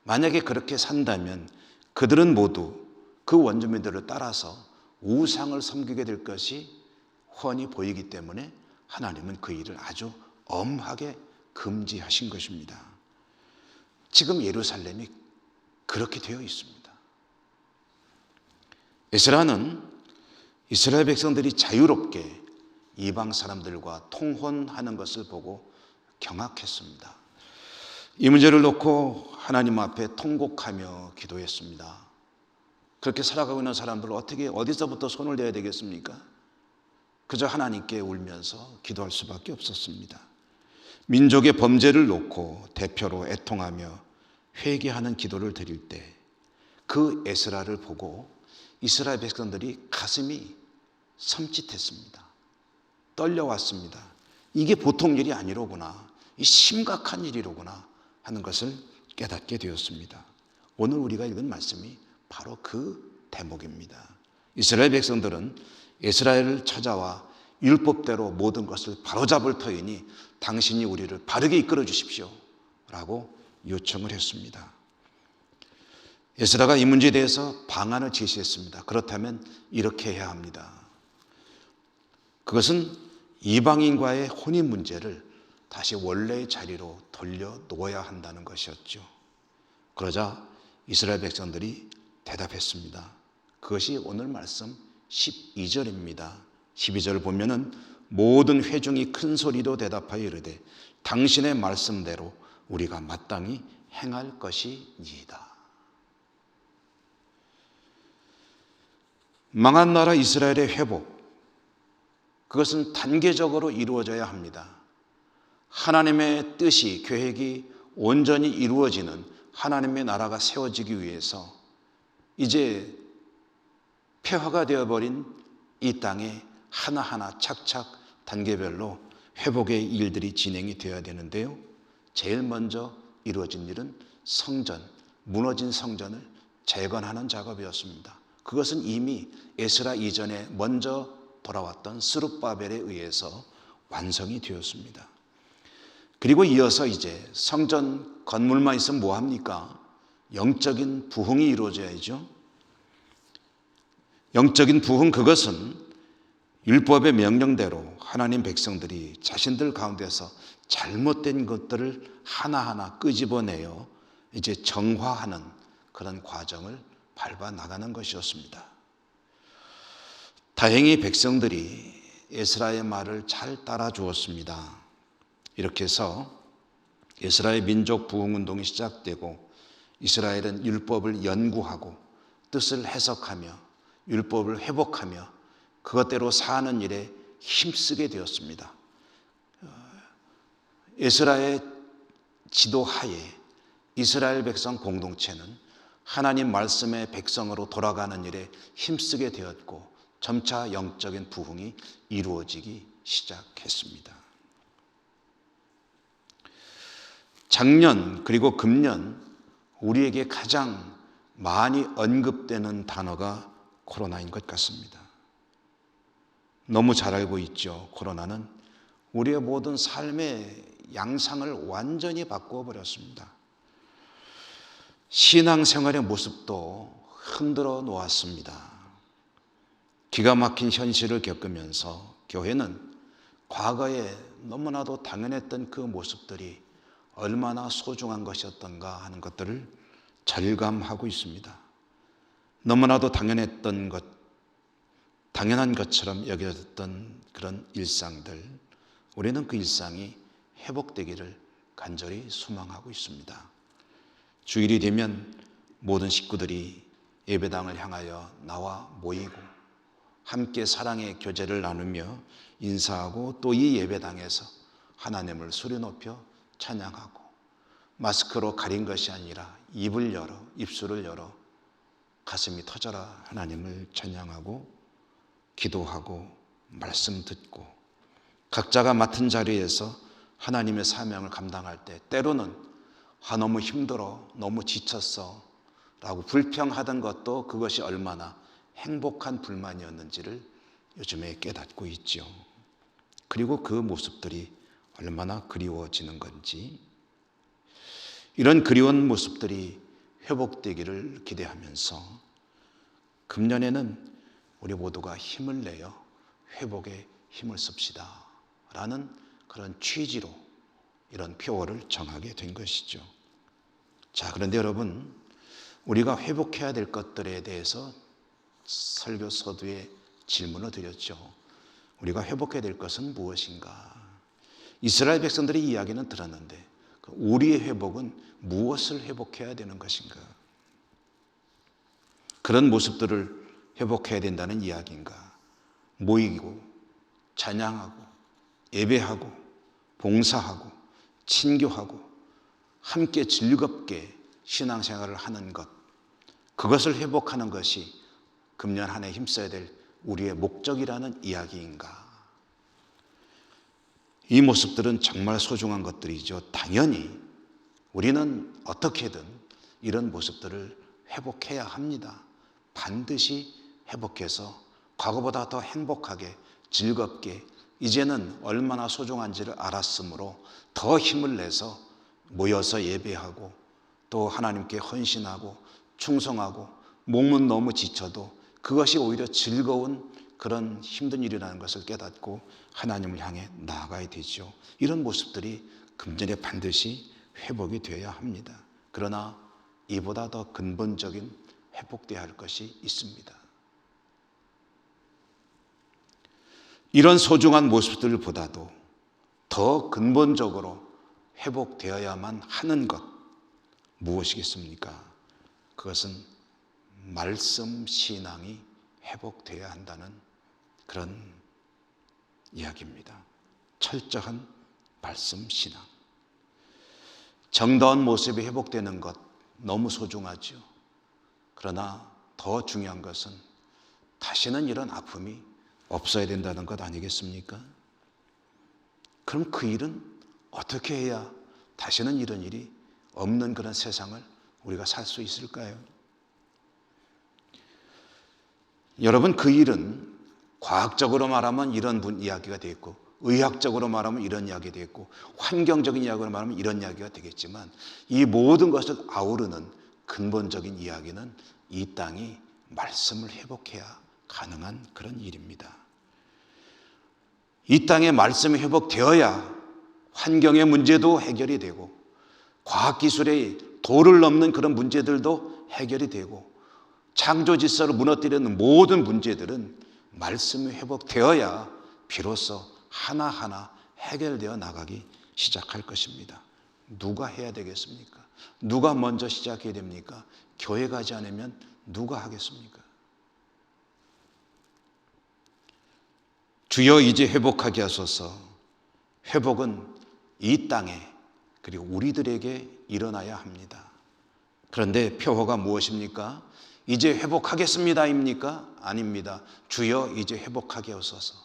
만약에 그렇게 산다면 그들은 모두 그 원주민들을 따라서 우상을 섬기게 될 것이 훤히 보이기 때문에 하나님은 그 일을 아주 엄하게 금지하신 것입니다. 지금 예루살렘이 그렇게 되어 있습니다. 에스라는 이스라엘 백성들이 자유롭게 이방 사람들과 통혼하는 것을 보고 경악했습니다. 이 문제를 놓고 하나님 앞에 통곡하며 기도했습니다. 그렇게 살아가고 있는 사람들을 어떻게 어디서부터 손을 대야 되겠습니까? 그저 하나님께 울면서 기도할 수밖에 없었습니다. 민족의 범죄를 놓고 대표로 애통하며 회개하는 기도를 드릴 때 그 에스라를 보고 이스라엘 백성들이 가슴이 섬찟했습니다. 떨려왔습니다. 이게 보통 일이 아니로구나, 이 심각한 일이로구나 하는 것을 깨닫게 되었습니다. 오늘 우리가 읽은 말씀이 바로 그 대목입니다. 이스라엘 백성들은 이스라엘을 찾아와 율법대로 모든 것을 바로잡을 터이니 당신이 우리를 바르게 이끌어 주십시오 라고 요청을 했습니다. 에스라가 이 문제에 대해서 방안을 제시했습니다. 그렇다면 이렇게 해야 합니다. 그것은 이방인과의 혼인 문제를 다시 원래의 자리로 돌려놓아야 한다는 것이었죠. 그러자 이스라엘 백성들이 대답했습니다. 그것이 오늘 말씀 12절입니다. 12절을 보면은 모든 회중이 큰 소리로 대답하여 이르되 당신의 말씀대로 우리가 마땅히 행할 것이니이다. 망한 나라 이스라엘의 회복, 그것은 단계적으로 이루어져야 합니다. 하나님의 뜻이, 계획이 온전히 이루어지는 하나님의 나라가 세워지기 위해서 이제 폐허가 되어버린 이 땅에 하나하나 착착 단계별로 회복의 일들이 진행이 되어야 되는데요, 제일 먼저 이루어진 일은 성전, 무너진 성전을 재건하는 작업이었습니다. 그것은 이미 에스라 이전에 먼저 돌아왔던 스룹바벨에 의해서 완성이 되었습니다. 그리고 이어서 이제 성전 건물만 있으면 뭐합니까? 영적인 부흥이 이루어져야죠. 영적인 부흥, 그것은 율법의 명령대로 하나님 백성들이 자신들 가운데서 잘못된 것들을 하나하나 끄집어내어 이제 정화하는 그런 과정을 밟아 나가는 것이었습니다. 다행히 백성들이 에스라의 말을 잘 따라 주었습니다. 이렇게 해서 에스라의 민족 부흥 운동이 시작되고 이스라엘은 율법을 연구하고 뜻을 해석하며 율법을 회복하며 그것대로 사는 일에 힘쓰게 되었습니다. 에스라의 지도하에 이스라엘 백성 공동체는 하나님 말씀의 백성으로 돌아가는 일에 힘쓰게 되었고 점차 영적인 부흥이 이루어지기 시작했습니다. 작년 그리고 금년 우리에게 가장 많이 언급되는 단어가 코로나인 것 같습니다. 너무 잘 알고 있죠. 코로나는 우리의 모든 삶의 양상을 완전히 바꾸어 버렸습니다. 신앙생활의 모습도 흔들어 놓았습니다. 기가 막힌 현실을 겪으면서 교회는 과거에 너무나도 당연했던 그 모습들이 얼마나 소중한 것이었던가 하는 것들을 절감하고 있습니다. 너무나도 당연했던 것, 당연한 것처럼 여겨졌던 그런 일상들, 우리는 그 일상이 회복되기를 간절히 소망하고 있습니다. 주일이 되면 모든 식구들이 예배당을 향하여 나와 모이고 함께 사랑의 교제를 나누며 인사하고 또 이 예배당에서 하나님을 소리 높여 찬양하고 마스크로 가린 것이 아니라 입을 열어, 입술을 열어 가슴이 터져라 하나님을 찬양하고 기도하고 말씀 듣고 각자가 맡은 자리에서 하나님의 사명을 감당할 때 때로는 너무 힘들어, 너무 지쳤어 라고 불평하던 것도 그것이 얼마나 행복한 불만이었는지를 요즘에 깨닫고 있죠. 그리고 그 모습들이 얼마나 그리워지는 건지, 이런 그리운 모습들이 회복되기를 기대하면서 금년에는 우리 모두가 힘을 내어 회복에 힘을 씁시다 라는 그런 취지로 이런 표어를 정하게 된 것이죠. 자, 그런데 여러분, 우리가 회복해야 될 것들에 대해서 설교 서두에 질문을 드렸죠. 우리가 회복해야 될 것은 무엇인가? 이스라엘 백성들의 이야기는 들었는데 우리의 회복은 무엇을 회복해야 되는 것인가? 그런 모습들을 회복해야 된다는 이야기인가? 모이고 찬양하고 예배하고 봉사하고 친교하고 함께 즐겁게 신앙생활을 하는 것, 그것을 회복하는 것이 금년 한 해 힘써야 될 우리의 목적이라는 이야기인가? 이 모습들은 정말 소중한 것들이죠. 당연히 우리는 어떻게든 이런 모습들을 회복해야 합니다. 반드시 회복해서 과거보다 더 행복하게, 즐겁게, 이제는 얼마나 소중한지를 알았으므로 더 힘을 내서 모여서 예배하고 또 하나님께 헌신하고 충성하고 몸은 너무 지쳐도 그것이 오히려 즐거운 그런 힘든 일이라는 것을 깨닫고 하나님을 향해 나아가야 되죠. 이런 모습들이 금전에 반드시 회복이 되어야 합니다. 그러나 이보다 더 근본적인 회복되어야 할 것이 있습니다. 이런 소중한 모습들보다도 더 근본적으로 회복되어야만 하는 것 무엇이겠습니까? 그것은 말씀 신앙이 회복되어야 한다는 그런 이야기입니다. 철저한 말씀 신앙. 정다운 모습이 회복되는 것 너무 소중하죠. 그러나 더 중요한 것은 다시는 이런 아픔이 없어야 된다는 것 아니겠습니까? 그럼 그 일은 어떻게 해야 다시는 이런 일이 없는 그런 세상을 우리가 살 수 있을까요? 여러분, 그 일은 과학적으로 말하면 이런 이야기가 되겠고, 의학적으로 말하면 이런 이야기가 되겠고, 환경적인 이야기로 말하면 이런 이야기가 되겠지만, 이 모든 것을 아우르는 근본적인 이야기는 이 땅이 말씀을 회복해야 가능한 그런 일입니다. 이 땅에 말씀이 회복되어야 환경의 문제도 해결이 되고 과학기술의 도를 넘는 그런 문제들도 해결이 되고 창조 질서를 무너뜨리는 모든 문제들은 말씀이 회복되어야 비로소 하나하나 해결되어 나가기 시작할 것입니다. 누가 해야 되겠습니까? 누가 먼저 시작해야 됩니까? 교회 가지 않으면 누가 하겠습니까? 주여 이제 회복하게 하소서. 회복은 이 땅에 그리고 우리들에게 일어나야 합니다. 그런데 표어가 무엇입니까? 이제 회복하겠습니다입니까? 아닙니다. 주여 이제 회복하게 하소서.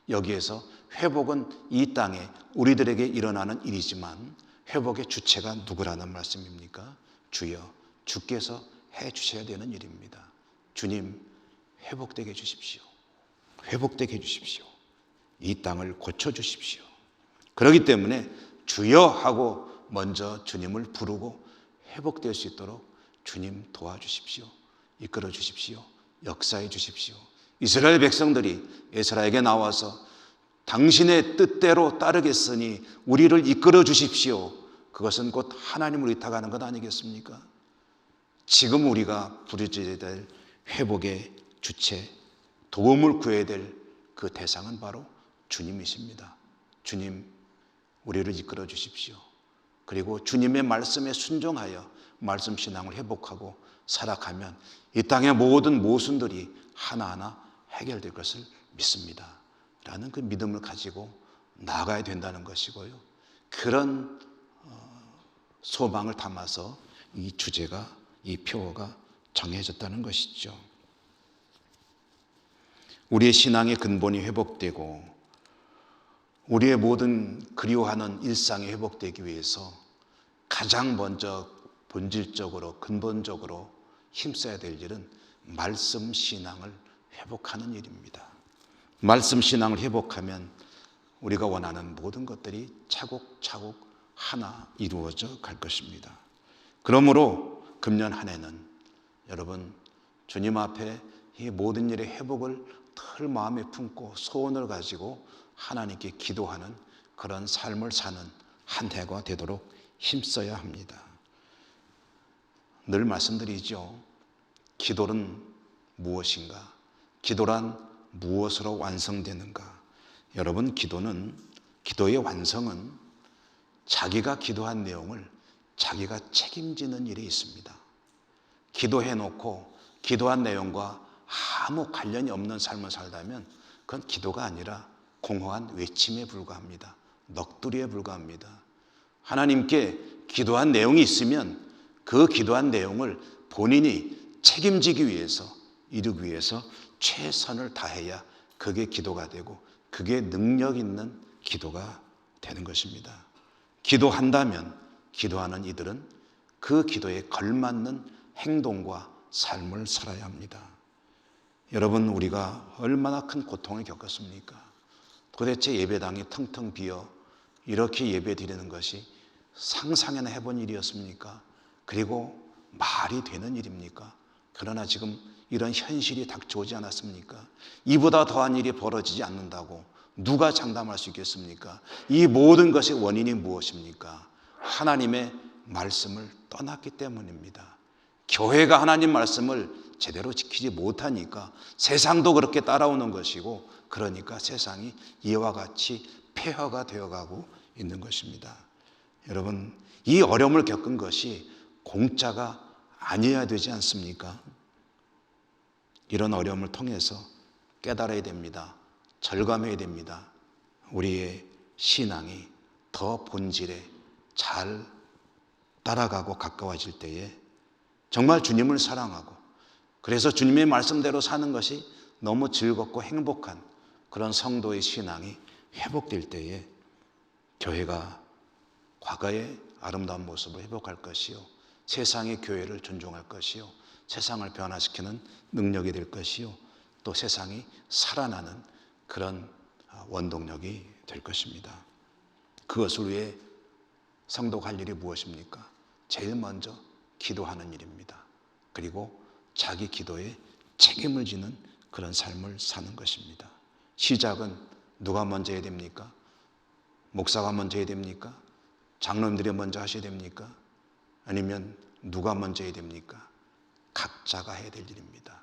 여기에서 회복은 이 땅에 우리들에게 일어나는 일이지만 회복의 주체가 누구라는 말씀입니까? 주여, 주께서 해 주셔야 되는 일입니다. 주님, 회복되게 해주십시오. 회복되게 해주십시오. 이 땅을 고쳐주십시오. 그렇기 때문에 주여 하고 먼저 주님을 부르고 회복될 수 있도록 주님 도와주십시오. 이끌어 주십시오. 역사해 주십시오. 이스라엘 백성들이 에스라에게 나와서 당신의 뜻대로 따르겠으니 우리를 이끌어 주십시오. 그것은 곧 하나님을 의탁하는 것 아니겠습니까? 지금 우리가 부르짖어야 될 회복의 주체, 도움을 구해야 될 그 대상은 바로 주님이십니다. 주님, 우리를 이끌어 주십시오. 그리고 주님의 말씀에 순종하여 말씀 신앙을 회복하고 살아가면 이 땅의 모든 모순들이 하나하나 해결될 것을 믿습니다. 라는 그 믿음을 가지고 나아가야 된다는 것이고요. 그런 소망을 담아서 이 주제가, 이 표어가 정해졌다는 것이죠. 우리의 신앙의 근본이 회복되고 우리의 모든 그리워하는 일상이 회복되기 위해서 가장 먼저 본질적으로 근본적으로 힘써야 될 일은 말씀 신앙을 회복하는 일입니다. 말씀 신앙을 회복하면 우리가 원하는 모든 것들이 차곡차곡 하나 이루어져 갈 것입니다. 그러므로 금년 한 해는 여러분 주님 앞에 이 모든 일의 회복을 늘 마음에 품고 소원을 가지고 하나님께 기도하는 그런 삶을 사는 한 해가 되도록 힘써야 합니다. 늘 말씀드리죠. 기도는 무엇인가? 기도란 무엇으로 완성되는가? 여러분, 기도의 완성은 자기가 기도한 내용을 자기가 책임지는 일이 있습니다. 기도해놓고 기도한 내용과 아무 관련이 없는 삶을 살다면 그건 기도가 아니라 공허한 외침에 불과합니다. 넋두리에 불과합니다. 하나님께 기도한 내용이 있으면 그 기도한 내용을 본인이 책임지기 위해서, 이루기 위해서 최선을 다해야 그게 기도가 되고 그게 능력 있는 기도가 되는 것입니다. 기도한다면 기도하는 이들은 그 기도에 걸맞는 행동과 삶을 살아야 합니다. 여러분, 우리가 얼마나 큰 고통을 겪었습니까? 도대체 예배당이 텅텅 비어 이렇게 예배 드리는 것이 상상이나 해본 일이었습니까? 그리고 말이 되는 일입니까? 그러나 지금 이런 현실이 닥쳐오지 않았습니까? 이보다 더한 일이 벌어지지 않는다고 누가 장담할 수 있겠습니까? 이 모든 것의 원인이 무엇입니까? 하나님의 말씀을 떠났기 때문입니다. 교회가 하나님 말씀을 제대로 지키지 못하니까 세상도 그렇게 따라오는 것이고, 그러니까 세상이 이와 같이 폐허가 되어가고 있는 것입니다. 여러분, 이 어려움을 겪은 것이 공짜가 아니어야 되지 않습니까? 이런 어려움을 통해서 깨달아야 됩니다. 절감해야 됩니다. 우리의 신앙이 더 본질에 잘 따라가고 가까워질 때에 정말 주님을 사랑하고, 그래서 주님의 말씀대로 사는 것이 너무 즐겁고 행복한 그런 성도의 신앙이 회복될 때에 교회가 과거의 아름다운 모습을 회복할 것이요, 세상의 교회를 존중할 것이요, 세상을 변화시키는 능력이 될 것이요, 또 세상이 살아나는 그런 원동력이 될 것입니다. 그것을 위해 성도가 할 일이 무엇입니까? 제일 먼저 기도하는 일입니다. 그리고 자기 기도에 책임을 지는 그런 삶을 사는 것입니다. 시작은 누가 먼저 해야 됩니까? 목사가 먼저 해야 됩니까? 장로님들이 먼저 하셔야 됩니까? 아니면 누가 먼저 해야 됩니까? 각자가 해야 될 일입니다.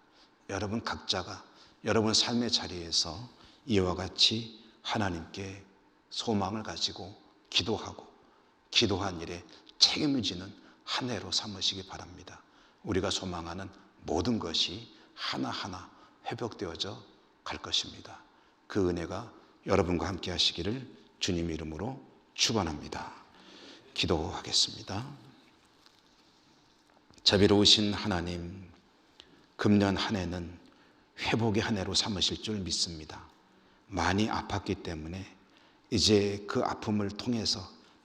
여러분 각자가 여러분 삶의 자리에서 이와 같이 하나님께 소망을 가지고 기도하고, 기도한 일에 책임을 지는 한 해로 삼으시기 바랍니다. 우리가 소망하는 모든 것이 하나하나 회복되어져 갈 것입니다. 그 은혜가 여러분과 함께 하시기를 주님 이름으로 축원합니다. 기도하겠습니다. 자비로우신 하나님, 금년 한 해는 회복의 한 해로 삼으실 줄 믿습니다. 많이 아팠기 때문에 이제 그 아픔을 통해서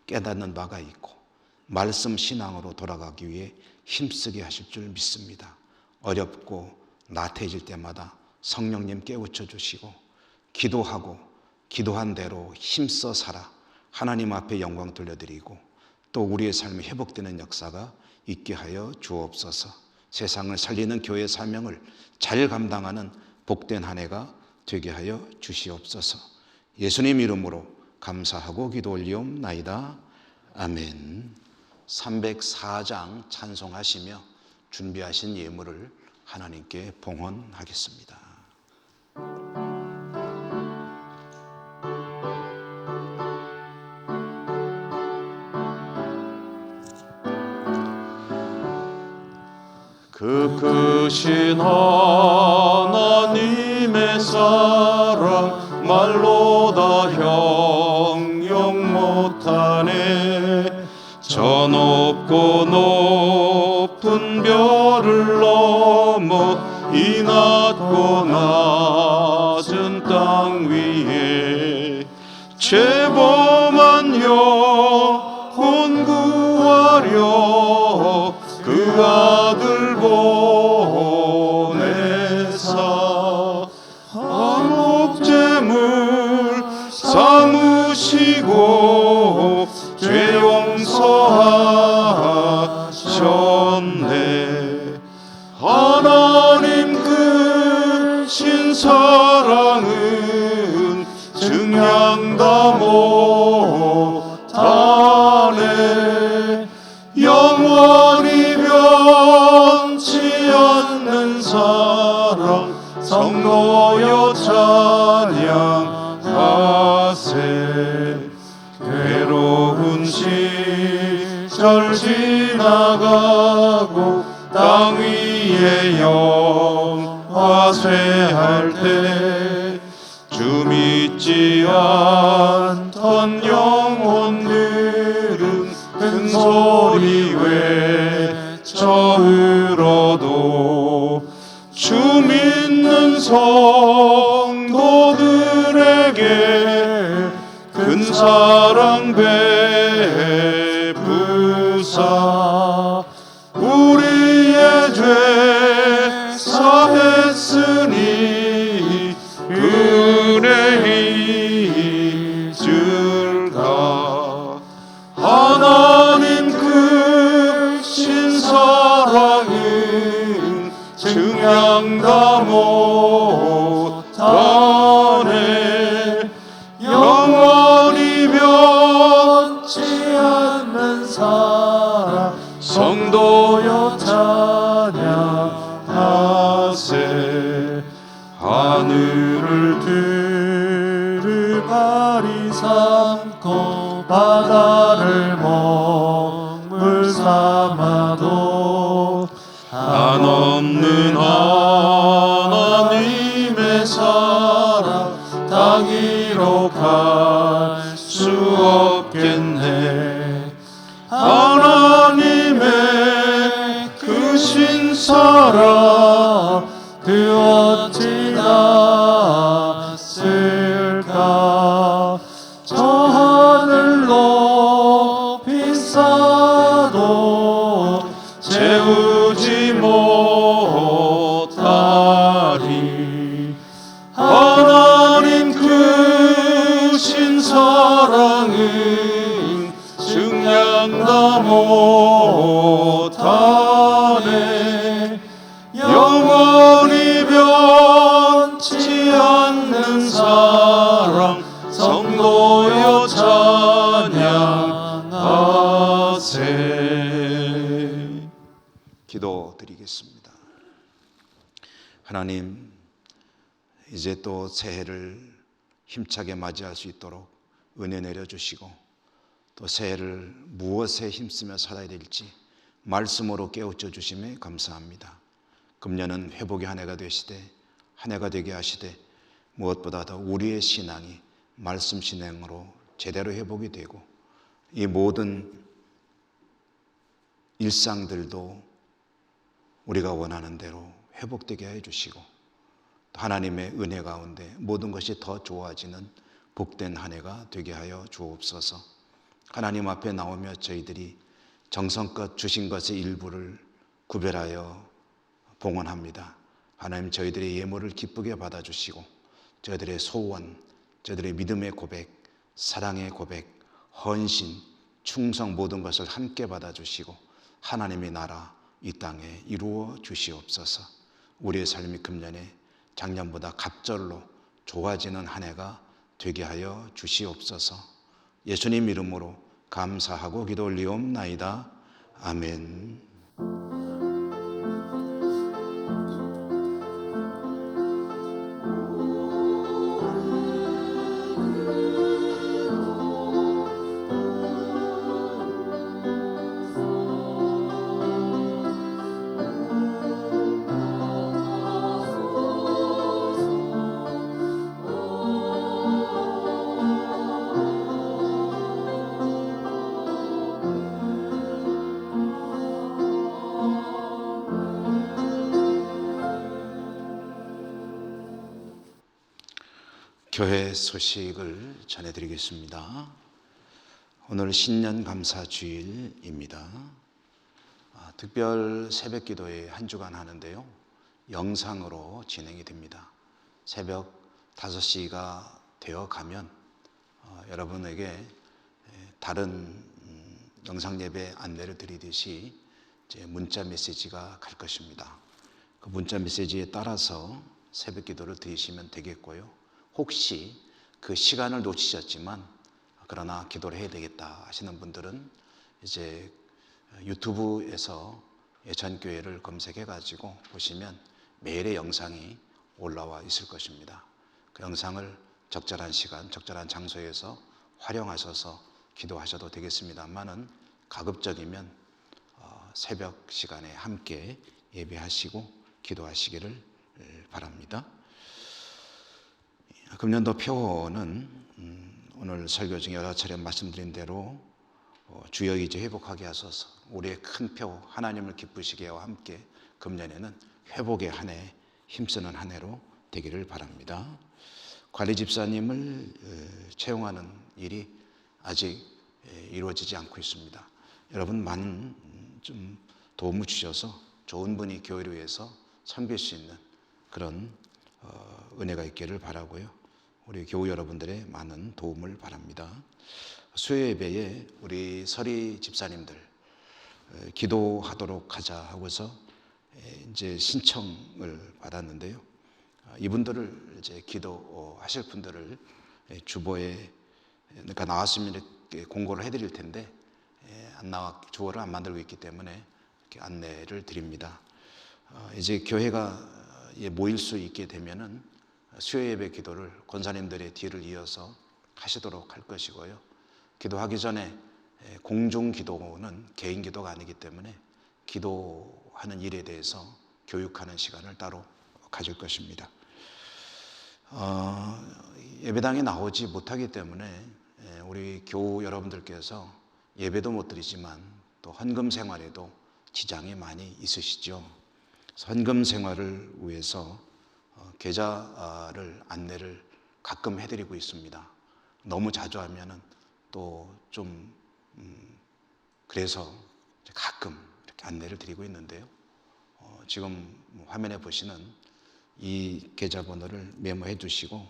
깨닫는 바가 있고 말씀 신앙으로 돌아가기 위해 힘쓰게 하실 줄 믿습니다. 어렵고 나태해질 때마다 성령님 깨우쳐 주시고, 기도하고 기도한 대로 힘써 살아 하나님 앞에 영광 돌려드리고, 또 우리의 삶이 회복되는 역사가 있게 하여 주옵소서. 세상을 살리는 교회의 사명을 잘 감당하는 복된 한 해가 되게 하여 주시옵소서. 예수님 이름으로 감사하고 기도 올리옵나이다. 아멘. 304장 찬송하시며 준비하신 예물을 하나님께 봉헌하겠습니다. 그 크신 하나님의 사랑 말로 다 형용 못하네. 저 높고 높은 별을 넘어 이 낮고 낮은 땅 위에 죄범한 영혼 구하려 그 아들 보내사 한옥제물 삼으시고 죄 용서하셨네. 하나님 크신 사랑은 증량다 못하네. 영원히 변치 않는 사랑 성도여 찬양하세. 괴로운 시절 지나가고 땅 위에 영화쇠할 때 주 믿지 않던 영혼들은 큰 소리 외쳐 울어도 주 믿는 성도들에게 큰 사랑 베푸사 우리의 죄 사했으니 은혜 잊을까. 하나님 크신 사랑은 증량다 못하네. 영원히 변치 않는 사랑 성도여 찬양하세. 하늘을 들으가리 삼고 바다를 먹물 삼아도 한없는 하나님의 사랑 다 기록할 수 없겠네. 하나님의 크신 사랑 그 어찌 닿았을까. 저 하늘 높이 쌓아도 채우지 못하리. 하나님 크신 사랑은 증량다 못하네. 영원히 변치 않는 사랑 성도여 찬양하세. 기도드리겠습니다. 하나님, 이제 또 새해를 힘차게 맞이할 수 있도록 은혜 내려주시고, 또 새해를 무엇에 힘쓰며 살아야 될지 말씀으로 깨우쳐 주심에 감사합니다. 금년은 회복의 한 해가 되시되, 한 해가 되게 하시되, 무엇보다 더 우리의 신앙이 말씀 신앙으로 제대로 회복이 되고, 이 모든 일상들도 우리가 원하는 대로 회복되게 해주시고, 또 하나님의 은혜 가운데 모든 것이 더 좋아지는 복된 한 해가 되게 하여 주옵소서. 하나님 앞에 나오며 저희들이 정성껏 주신 것의 일부를 구별하여 봉헌합니다. 하나님, 저희들의 예물을 기쁘게 받아주시고, 저희들의 소원, 저희들의 믿음의 고백, 사랑의 고백, 헌신, 충성 모든 것을 함께 받아주시고 하나님의 나라 이 땅에 이루어 주시옵소서. 우리의 삶이 금년에 작년보다 갑절로 좋아지는 한 해가 되게 하여 주시옵소서. 예수님 이름으로 감사하고 기도 올리옵나이다. 아멘. 교회 소식을 전해드리겠습니다. 오늘 신년 감사 주일입니다. 특별 새벽 기도회 한 주간 하는데요, 영상으로 진행이 됩니다. 새벽 5시가 되어 가면 여러분에게 다른 영상 예배 안내를 드리듯이 이제 문자 메시지가 갈 것입니다. 그 문자 메시지에 따라서 새벽 기도를 드리시면 되겠고요. 혹시 그 시간을 놓치셨지만 그러나 기도를 해야 되겠다 하시는 분들은 이제 유튜브에서 예천교회를 검색해 가지고 보시면 매일의 영상이 올라와 있을 것입니다. 그 영상을 적절한 시간, 적절한 장소에서 활용하셔서 기도하셔도 되겠습니다만은 가급적이면 새벽 시간에 함께 예배하시고 기도하시기를 바랍니다. 금년도 표어는 오늘 설교 중에 여러 차례 말씀드린 대로 주여 이제 회복하게 하소서, 우리의 큰 표 하나님을 기쁘시게 하와 함께 금년에는 회복의 한 해, 힘쓰는 한 해로 되기를 바랍니다. 관리 집사님을 채용하는 일이 아직 이루어지지 않고 있습니다. 여러분 많은 좀 도움을 주셔서 좋은 분이 교회를 위해서 섬길 수 있는 그런 은혜가 있기를 바라고요. 우리 교우 여러분들의 많은 도움을 바랍니다. 수요 예배에 우리 서리 집사님들 기도하도록 하자 하고서 이제 신청을 받았는데요. 이분들을 이제 기도하실 분들을 주보에 그러니까 나왔으면 이렇게 공고를 해드릴 텐데 주보를 안 만들고 있기 때문에 이렇게 안내를 드립니다. 이제 교회가 모일 수 있게 되면은 수요 예배 기도를 권사님들의 뒤를 이어서 하시도록 할 것이고요. 기도하기 전에 공중 기도는 개인 기도가 아니기 때문에 기도하는 일에 대해서 교육하는 시간을 따로 가질 것입니다. 예배당에 나오지 못하기 때문에 우리 교우 여러분들께서 예배도 못 드리지만 또 헌금 생활에도 지장이 많이 있으시죠. 헌금 생활을 위해서 계좌를 안내를 가끔 해드리고 있습니다. 너무 자주 하면은 또 좀 그래서 가끔 이렇게 안내를 드리고 있는데요. 지금 화면에 보시는 이 계좌번호를 메모해 두시고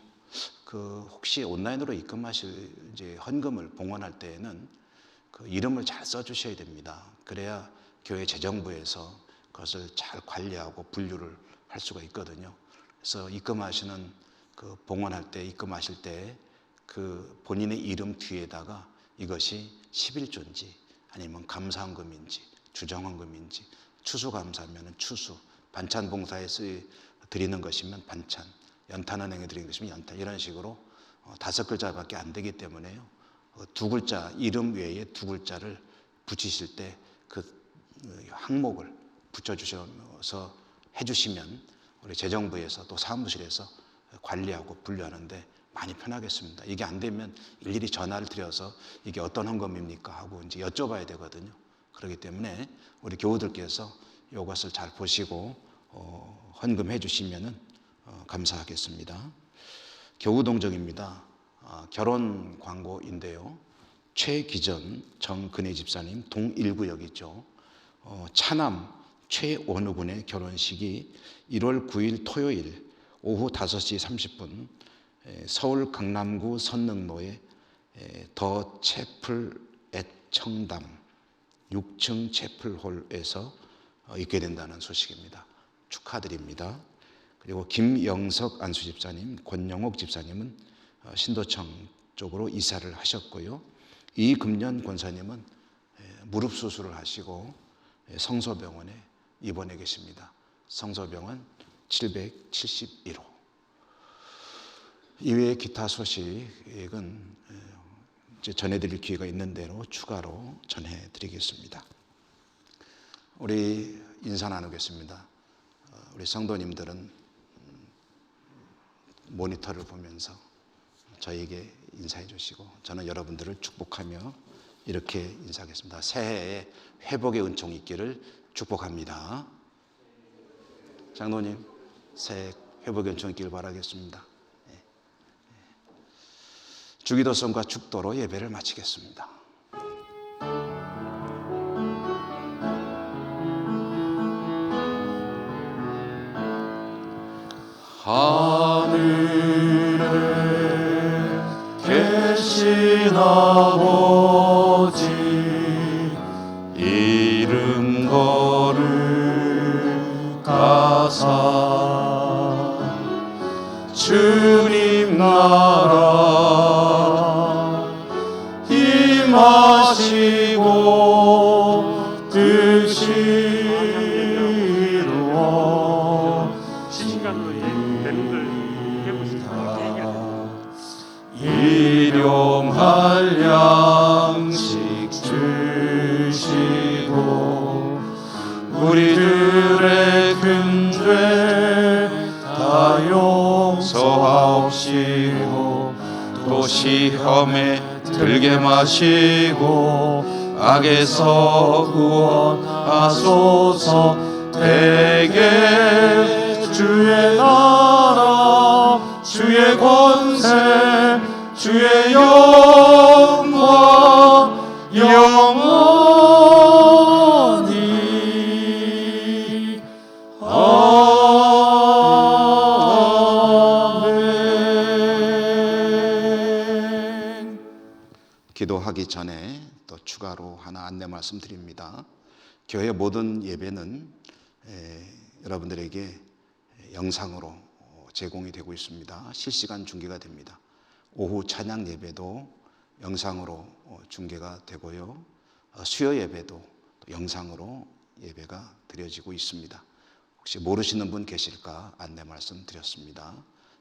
혹시 온라인으로 입금하실 이제 헌금을 봉헌할 때에는 그 이름을 잘 써주셔야 됩니다. 그래야 교회 재정부에서 그것을 잘 관리하고 분류를 할 수가 있거든요. 그래서 입금하시는 봉헌할 때 입금하실 때 본인의 이름 뒤에다가 이것이 11조인지 아니면 감사헌금인지 주정헌금인지 추수감사하면 추수, 반찬 봉사에 드리는 것이면 반찬, 연탄은행에 드리는 것이면 연탄, 이런 식으로 5글자밖에 안 되기 때문에요. 2글자 이름 외에 2글자를 붙이실 때 항목을 붙여주셔서 해주시면 우리 재정부에서 또 사무실에서 관리하고 분류하는데 많이 편하겠습니다. 이게 안 되면 일일이 전화를 드려서 이게 어떤 헌금입니까 하고 이제 여쭤봐야 되거든요. 그렇기 때문에 우리 교우들께서 이것을 잘 보시고 헌금해 주시면 감사하겠습니다. 교우동정입니다. 결혼 광고인데요. 최기전 정근혜 집사님 동일구역 있죠. 차남 최원우 군의 결혼식이 1월 9일 토요일 오후 5시 30분 서울 강남구 선능로의 더 채플 앳 청담 6층 채플홀에서 있게 된다는 소식입니다. 축하드립니다. 그리고 김영석 안수집사님, 권영옥 집사님은 신도청 쪽으로 이사를 하셨고요. 이금년 권사님은 무릎 수술을 하시고 성서병원에 입원해 계십니다. 성서병원 771호. 이외의 기타 소식은 이제 전해드릴 기회가 있는 대로 추가로 전해드리겠습니다. 우리 인사 나누겠습니다. 우리 성도님들은 모니터를 보면서 저에게 인사해 주시고 저는 여러분들을 축복하며 이렇게 인사하겠습니다. 새해에 회복의 은총이 있기를 축복합니다. 장로님, 새해 회복의 은총이 있기를 바라겠습니다. 주기도성과 축도로 예배를 마치겠습니다. 하늘에 계신 아버지 이름 거룩하사 주님 나라 임하시고 뜻이 이루어 시간으로 여러분들 해보시다. 일용할 양식 주시고 우리들의 큰 죄 다 용서하옵시고 또 시험에 들게 마시고 악에서 구원하소서. 대개 주의 나라 주의 권세 주의 영광 영원히 아멘. 기도하기 전에 또 추가로 하나 안내 말씀드립니다. 교회 모든 예배는 여러분들에게 영상으로 제공이 되고 있습니다. 실시간 중계가 됩니다. 오후 찬양 예배도 영상으로 중계가 되고요. 수요 예배도 영상으로 예배가 드려지고 있습니다. 혹시 모르시는 분 계실까 안내 말씀드렸습니다.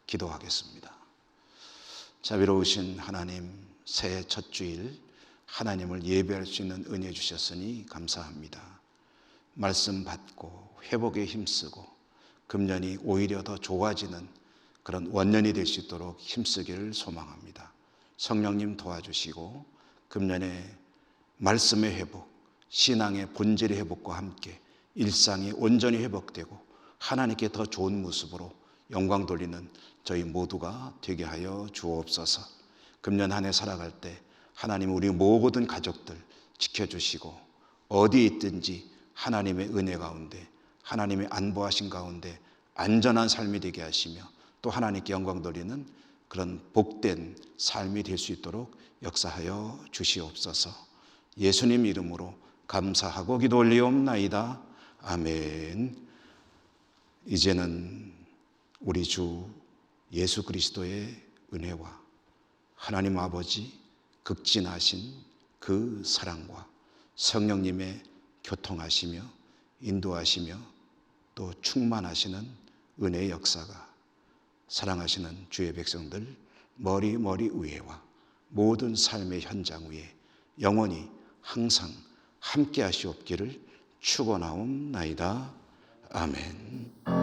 기도하겠습니다. 자비로우신 하나님, 새해 첫 주일 하나님을 예배할 수 있는 은혜 주셨으니 감사합니다. 말씀 받고 회복에 힘쓰고 금년이 오히려 더 좋아지는 그런 원년이 될 수 있도록 힘쓰기를 소망합니다. 성령님 도와주시고 금년에 말씀의 회복, 신앙의 본질의 회복과 함께 일상이 온전히 회복되고 하나님께 더 좋은 모습으로 영광 돌리는 저희 모두가 되게 하여 주옵소서. 금년 한 해 살아갈 때 하나님 우리 모든 가족들 지켜주시고 어디에 있든지 하나님의 은혜 가운데 하나님의 안보하신 가운데 안전한 삶이 되게 하시며 또 하나님께 영광 돌리는 그런 복된 삶이 될 수 있도록 역사하여 주시옵소서. 예수님 이름으로 감사하고 기도 올리옵나이다. 아멘. 이제는 우리 주 예수 그리스도의 은혜와 하나님 아버지 극진하신 그 사랑과 성령님의 교통하시며 인도하시며 또 충만하시는 은혜의 역사가 사랑하시는 주의 백성들 머리 위에와 모든 삶의 현장 위에 영원히 항상 함께 하시옵기를 축원하옵나이다. 아멘.